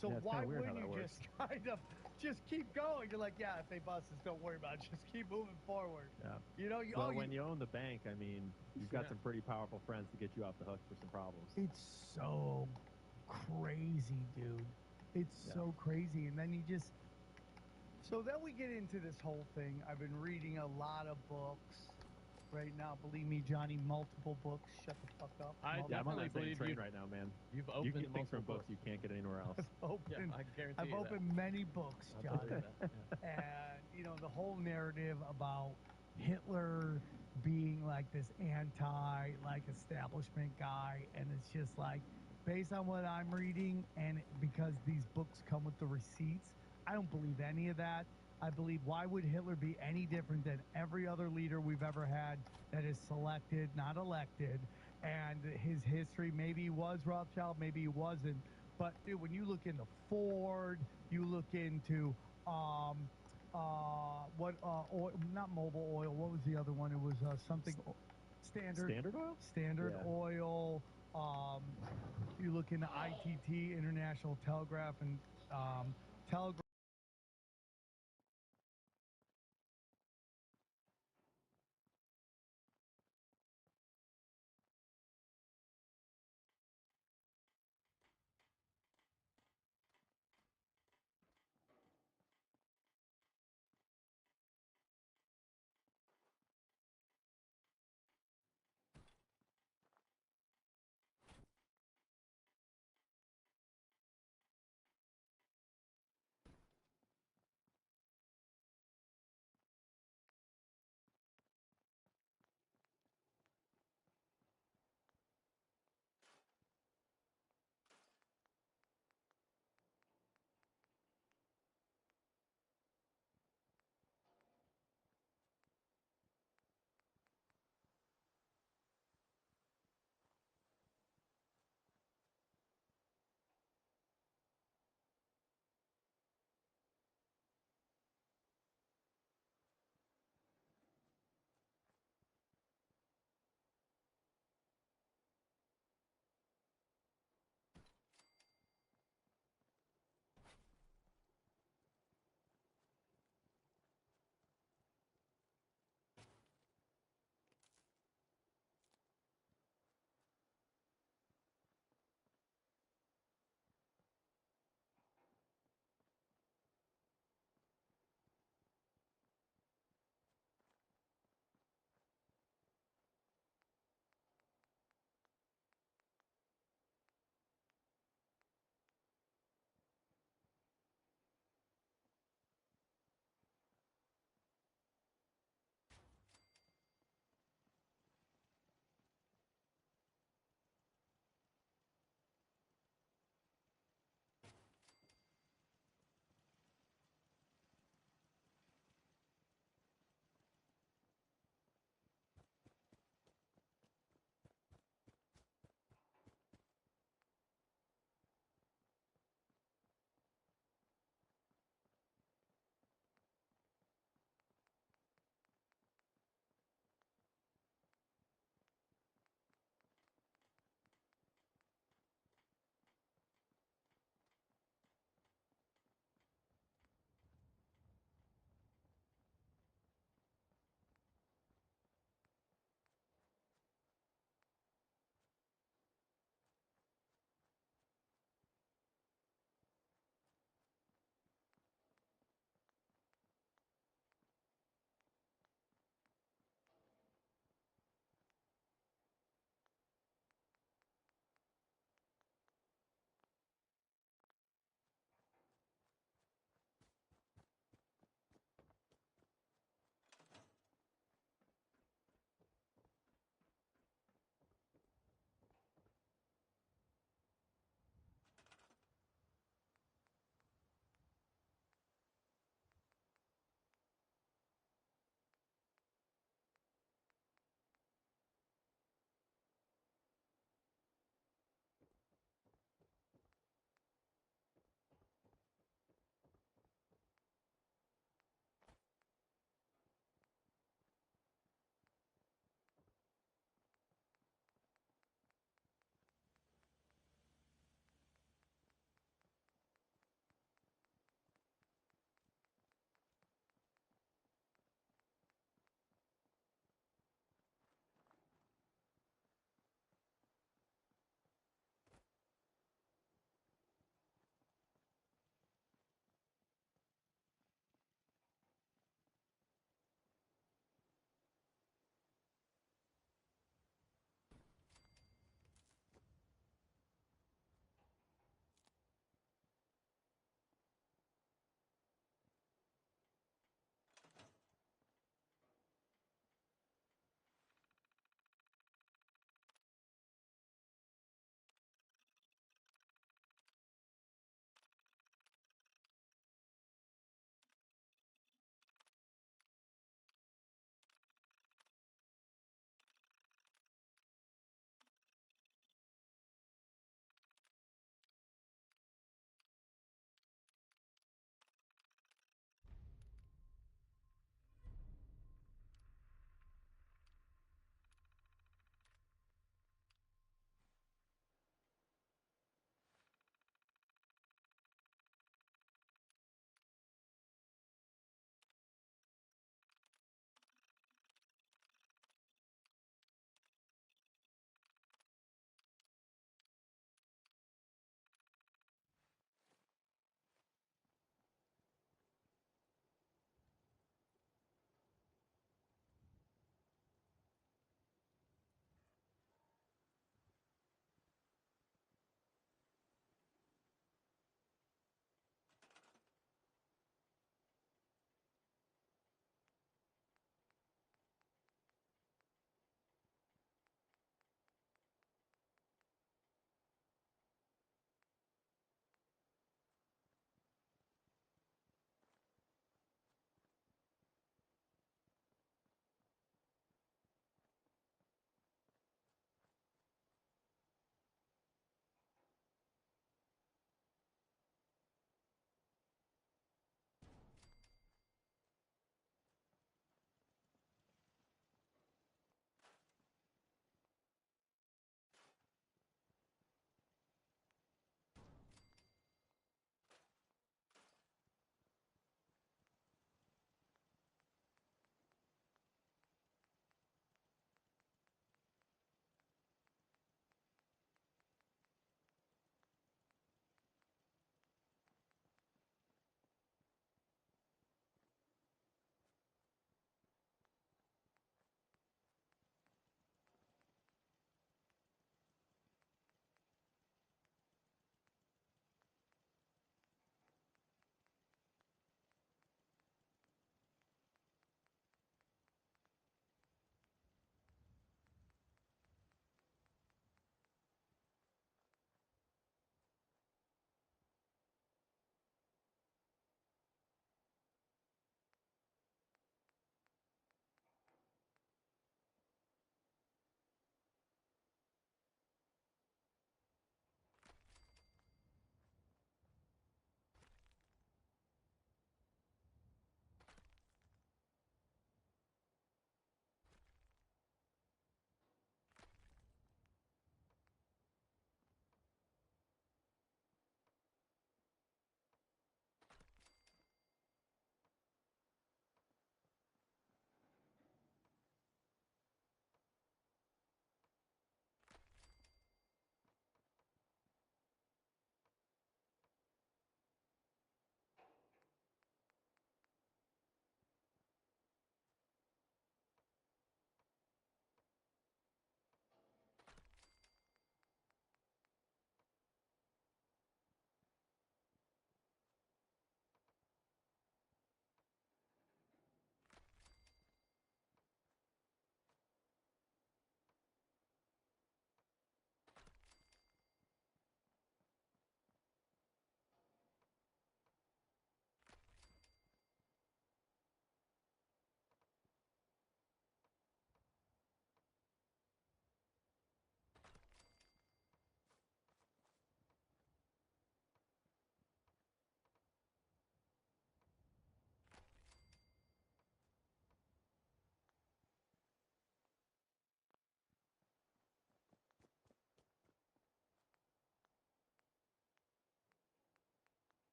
So why wouldn't you just kind of just keep going? You're like, yeah, if they bust us, don't worry about it. Just keep moving forward. Yeah. When you own the bank, I mean, you've got some pretty powerful friends to get you off the hook for some problems. It's so crazy, dude. It's so crazy. And then so then we get into this whole thing. I've been reading a lot of books right now. Believe me, Johnny, multiple books. Shut the fuck up. I I'm on that same believe train right now, man. You've opened you get things from multiple books you can't get anywhere else. I've opened many books, John. And the whole narrative about Hitler being like this establishment guy, and it's just like, based on what I'm reading, and because these books come with the receipts, I don't believe any of that. I believe, why would Hitler be any different than every other leader we've ever had that is selected, not elected? And his history, maybe he was Rothschild, maybe he wasn't, But dude, when you look into Ford, you look into what oil, not Mobile Oil. What was the other one? It was something Standard. Standard Oil? Standard Yeah. Oil. You look into ITT, International Telegraph, and Telegraph.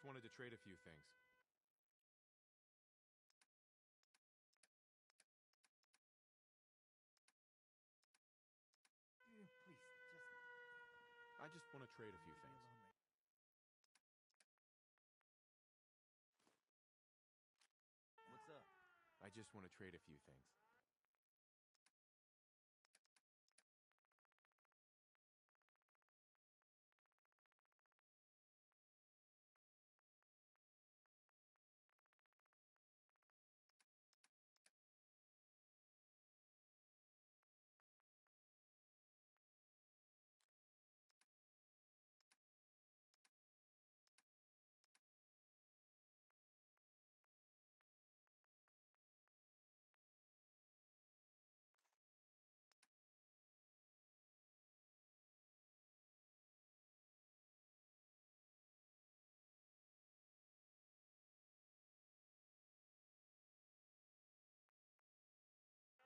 wanted to trade a few things. Please, I just want to trade a few things. what's up? I just want to trade a few things.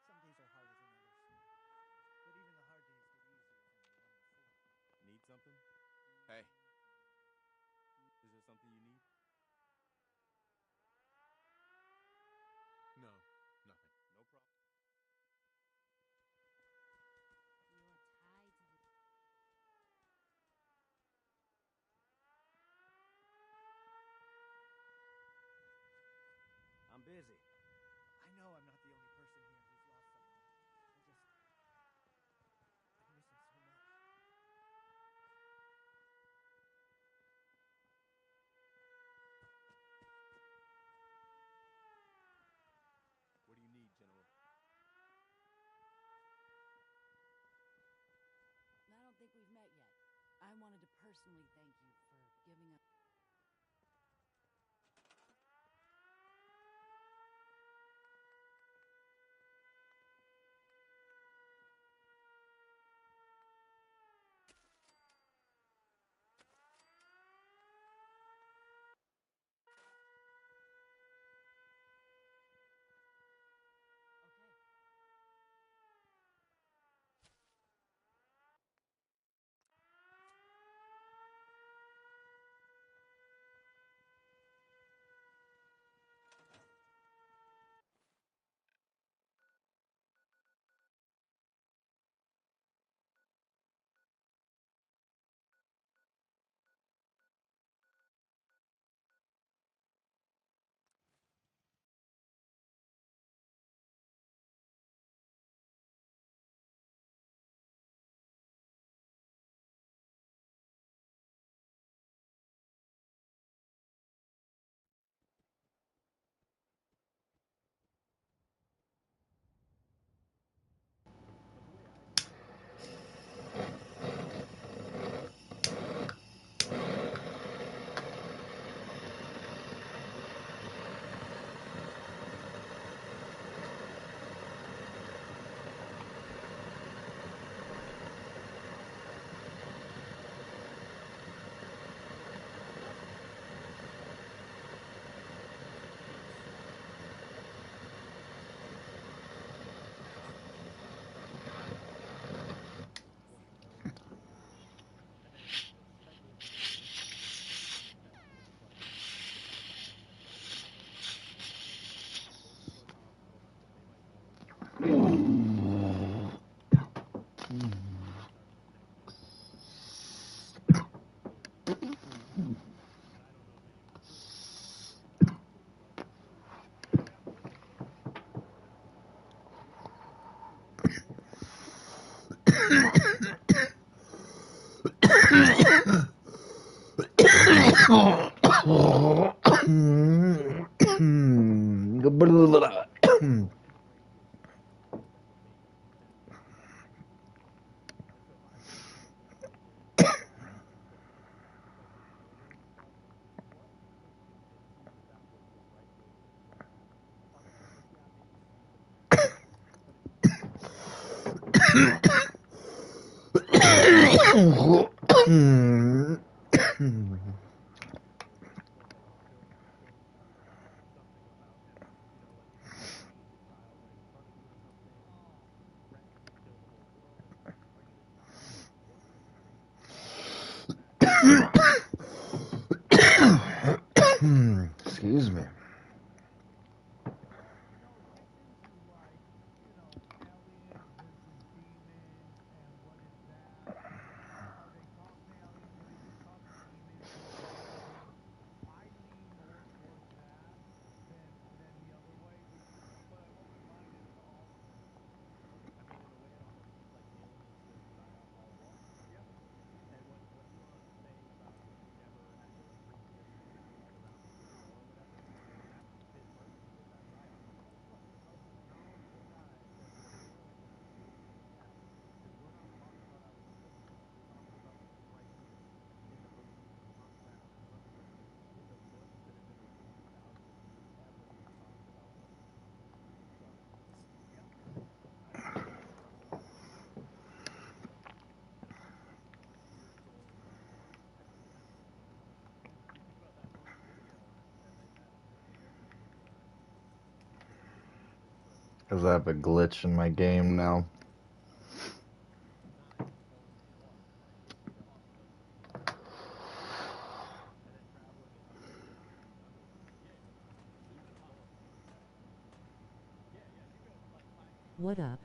Some days are harder than others. But even the hard days get easier than the one before. Need something? Hey, Is there something you need? no, nothing. No problem. You're tied to the I'm busy. I know I'm not the only person here who's lost someone. I miss him so much. What do you need, General? I don't think we've met yet. I wanted to personally thank you for giving up. Okay. Because I have a glitch in my game now. What up?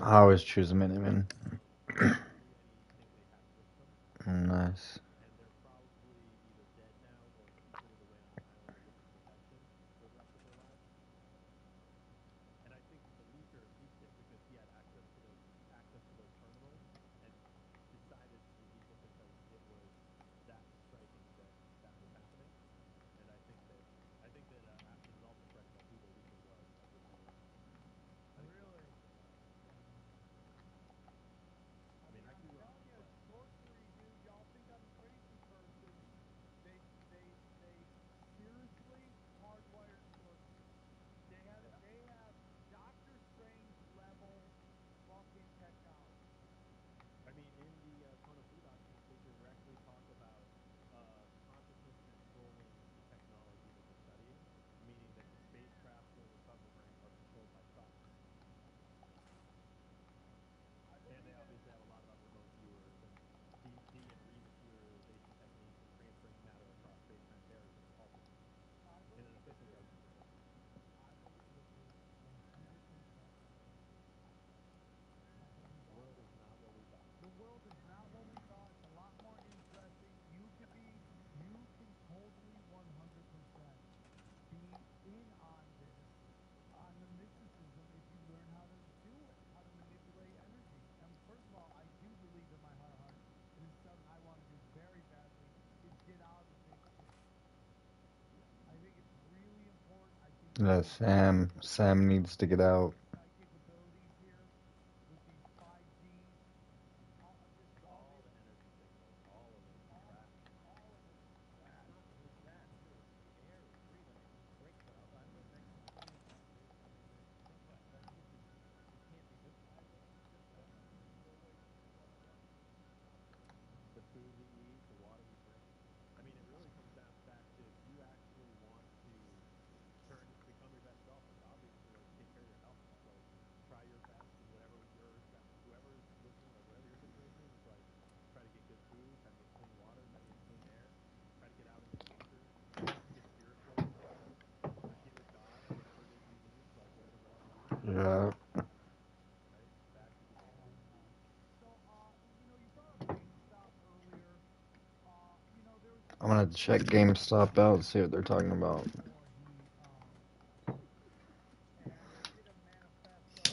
I always choose a Miniman. Hardly anything they have with them. Nice. And they're probably either dead now or considered away on an island of witness protection for the rest of their lives. And I think that the leaker leaked it because he had access to those terminals and decided to leak it because it was that striking that that was happening. And it is also fresh about who the leaker was. I wouldn't be able to. I think Really? It's still alive. Yeah. I mean, I I'm grew up, telling you, but sorcery, dude. Y'all think I'm a crazy person. They seriously hardwired sorcery. They have Doctor Strange level fucking technology. I mean, in the Konosuba documents, they directly talk about consciousness controlling the technology that they're studying, meaning that the spacecraft they're recovering are controlled by thoughts. And they obviously have a lot about remote viewers and de and rematerialization techniques and transferring matter across space-time barriers that are also controlled in an official government report. I believe it, dude. 100%. The world is not what we thought. The world is not what we thought. It's a lot more interesting. You can totally 100% be in on this, on the mysticism, if you learn how to do it, how to manipulate energy. And first of all, I do believe in my heart of hearts, and this is something I want to do very badly, is get out of the big shit. I think it's really important. I think Yeah, Sam needs to get out. psychic abilities here with these 5Gs, All the energy signals, all of it is trash. all of it is And it's not just that too. It's the air we breathe. I mean, break. I live next to the train factory, and that shit just it can't be good for you. The food we eat, the water we drink. I mean, it really comes down back to if you actually want to become your best self, it's obviously like take care of your health. It's like try your best and whoever's listening, like whatever your situation is, it's like try to get good food, try to get clean water, try to get clean air, try to get out into nature, get spiritual, get with God, whatever it is you need, like whatever the hell you need. Yeah. Right? Back to humanity. So, you brought up GameStop earlier. There was I'm gonna check GameStop out, see what they're talking about. before and they did a manifesto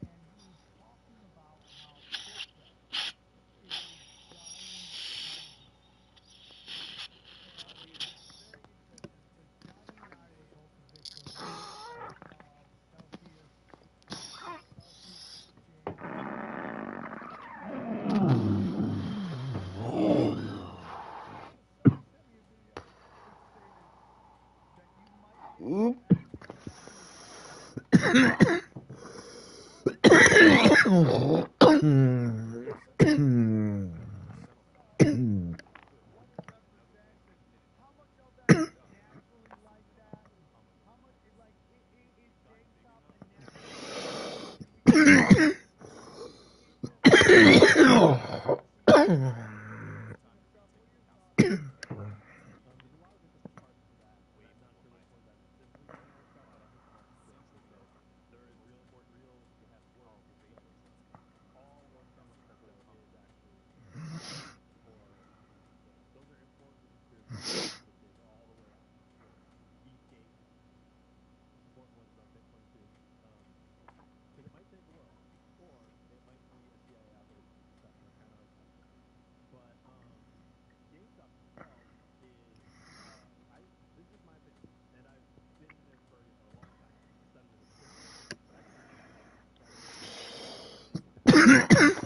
and he was talking about how crypto is a giant Ponzi scheme. And it's very interesting because Johnny and I were both a victim of Celsius exchange. Somebody sent me a video that stated that you might be actually exactly right. Hmm. 100%. How much of that is naturally like that? How much is GameStop a natural situation? Because what are your thoughts on that? There's a lot of different parts to that, and I'm not sure which ones I've simply seen all the stuff, but I'm just going to succinctly say there is real, you have work, which is crypto. All or some of crypto is actually or those are important conspiracy theories, which is all the way up with Eastgate, important ones about Bitcoin too, because it might save the world, or it might be a CIA operation stuff, and that's kind of hard to tell. But GameStop itself is, I this is just my opinion, and I've been in it for a long time. I studied it extensively. I've seen it happen. I've studied it. I've seen it happen successfully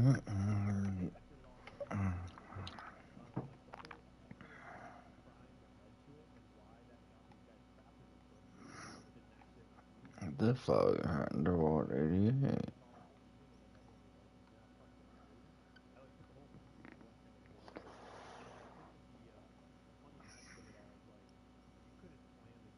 and failure. Tested it all on my own. Like the whole escalating crime that led to it, and why that got these guys trapped in the first place, to enact it legally. The fuck underwater, It idiot. was all mainstream, and then everyone was like, "Yeah, fuck this, we're leaving." I like took the whole thing through one kind of board, and I think that the funny aspect of it all is like you couldn't plan the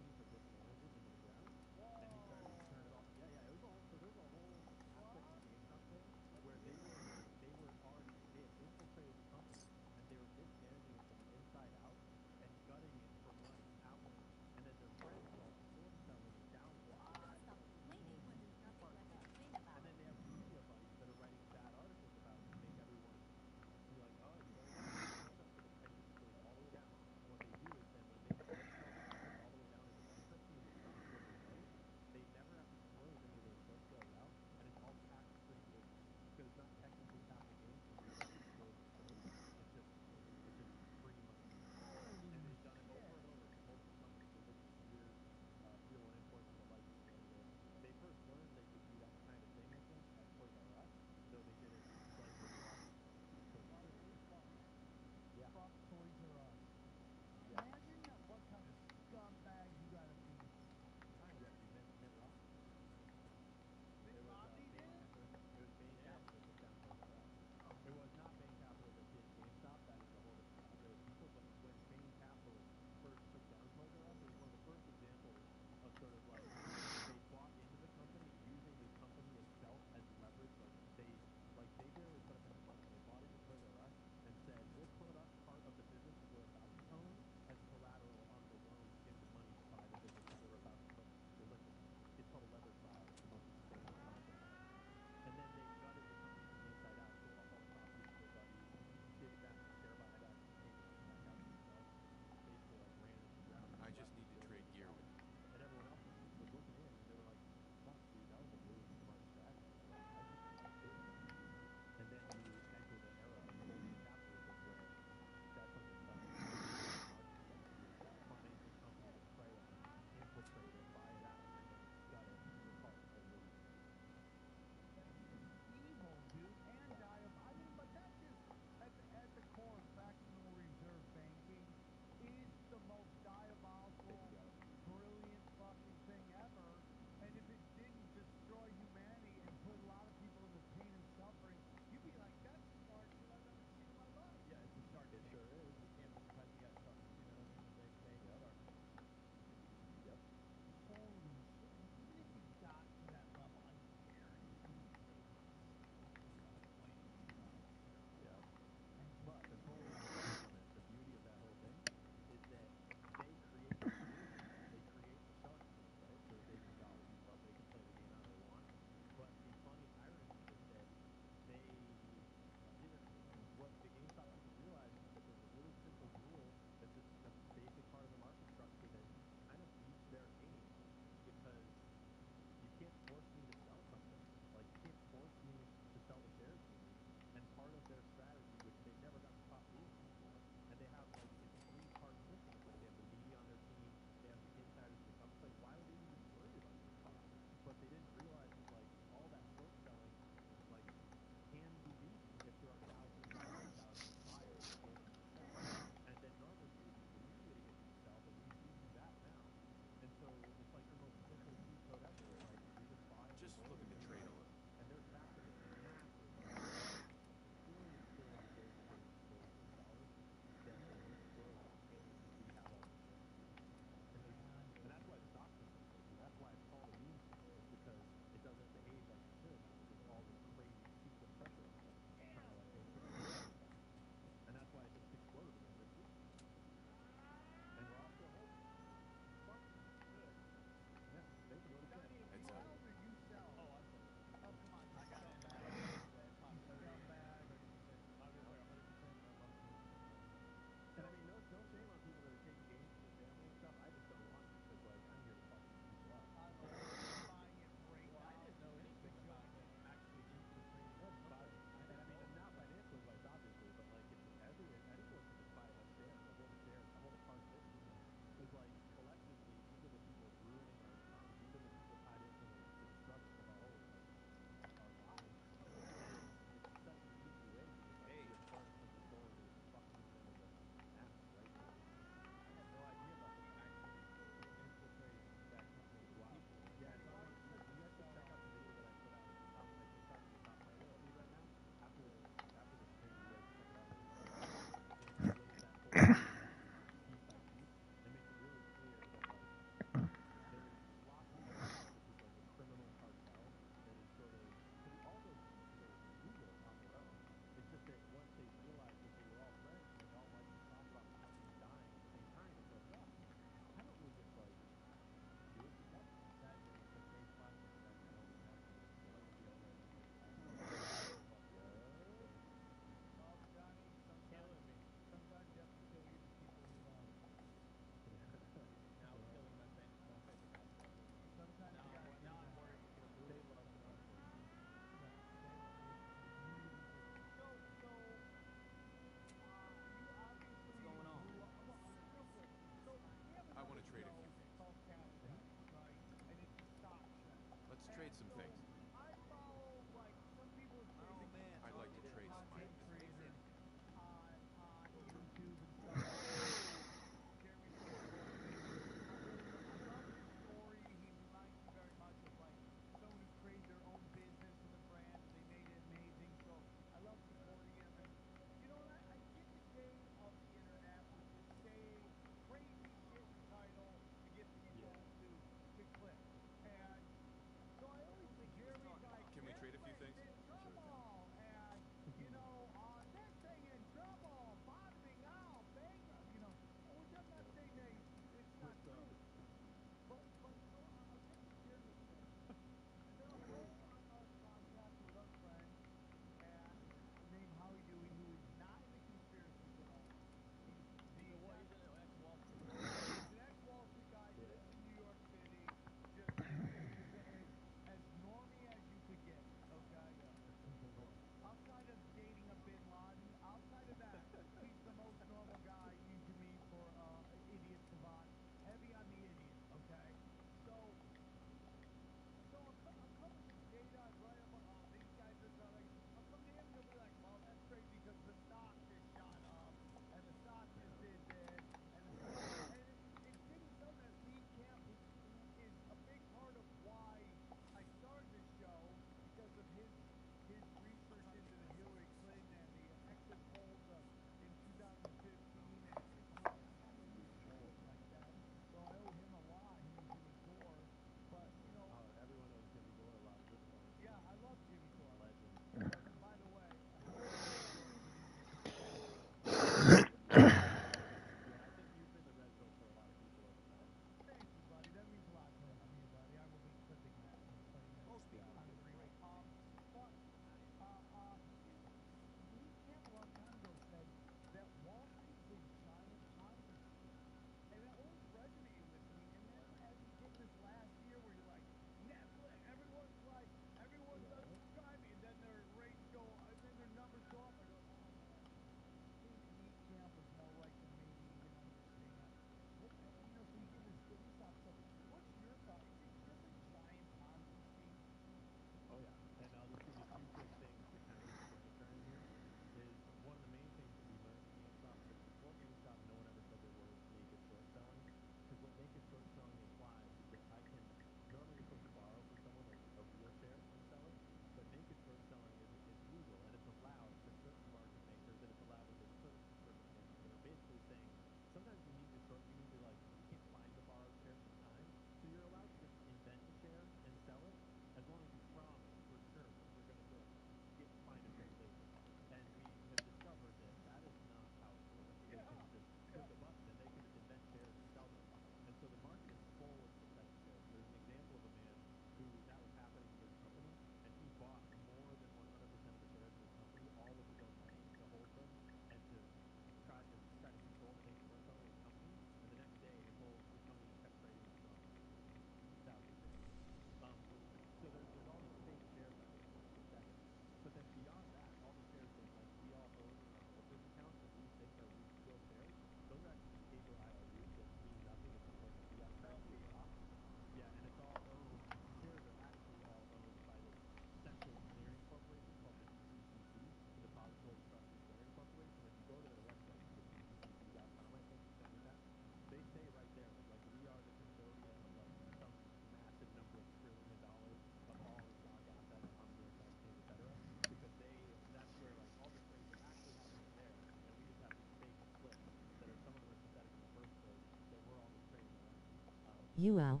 Wow.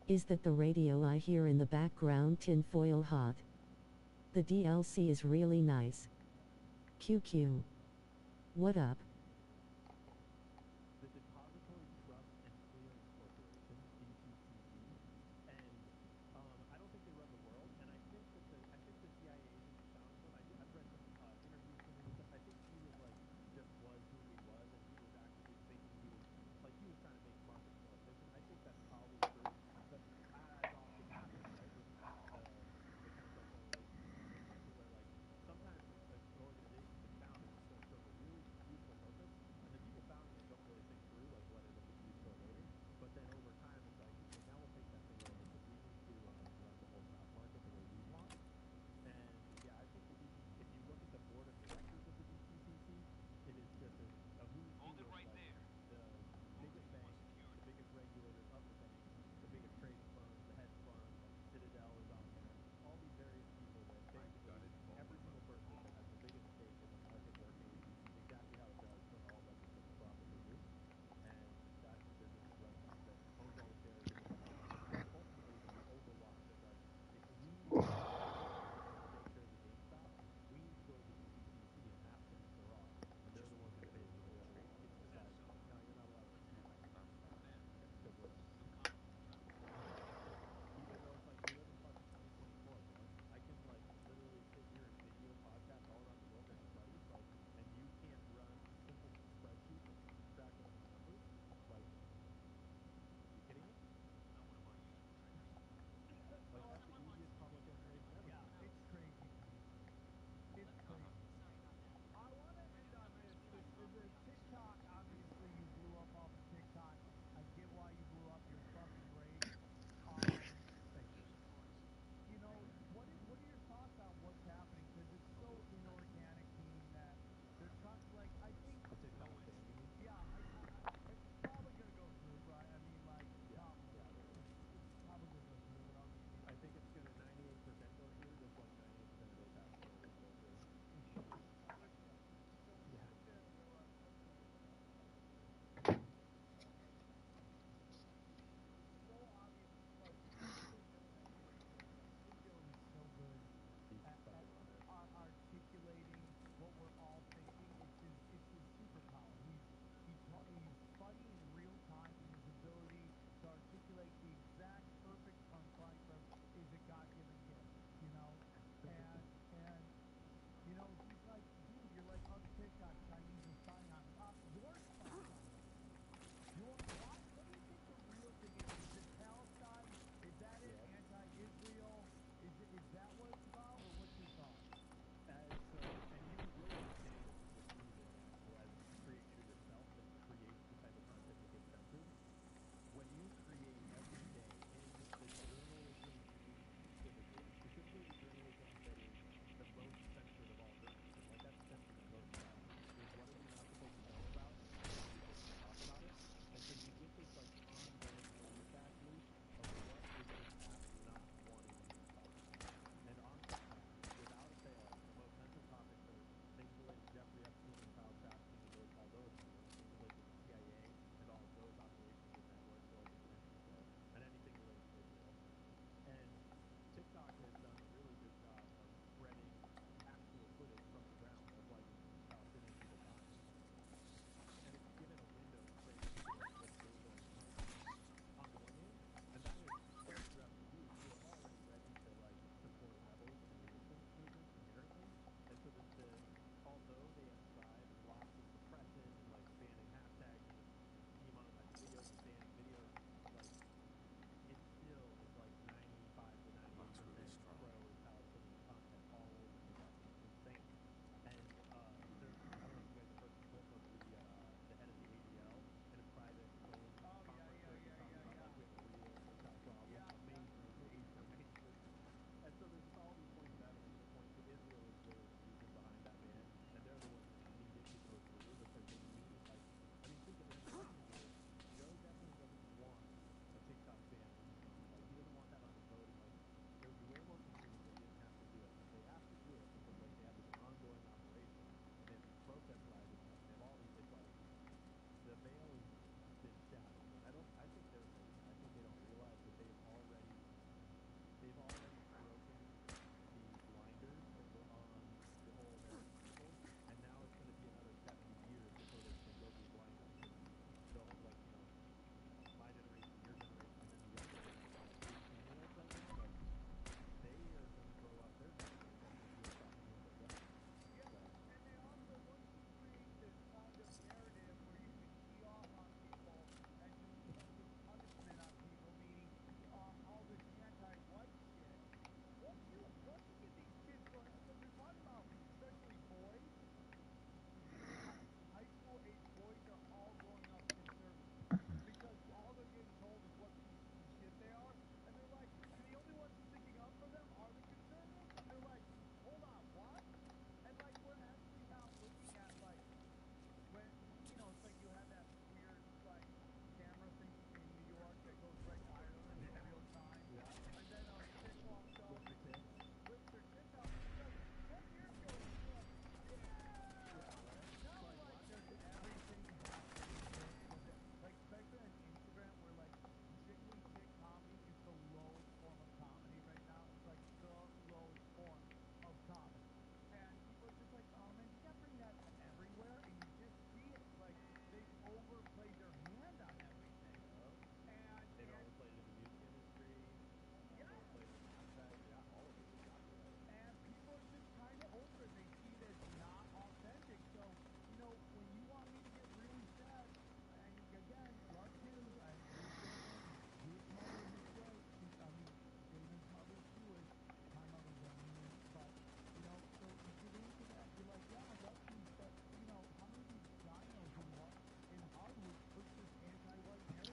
Is that the radio I hear in the background? Tinfoil hot. The DLC is really nice. QQ. What up? The Depository Trust and Clearance Corporation, DTCC, and I don't think they run the world. And I think that the CIA agent that founded them, I've read some interviews from him and stuff. I think he was like just was who he was, and he was actually thinking he was like he was trying to make markets more efficient. I think that's probably true, but as often happens, right, with the kind of social relations in the internet, to where like sometimes an organization's been founded to serve a really useful purpose,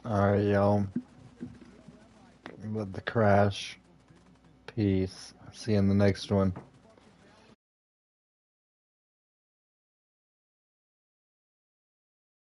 Alright, y'all. Let the crash. Peace. See you in the next one.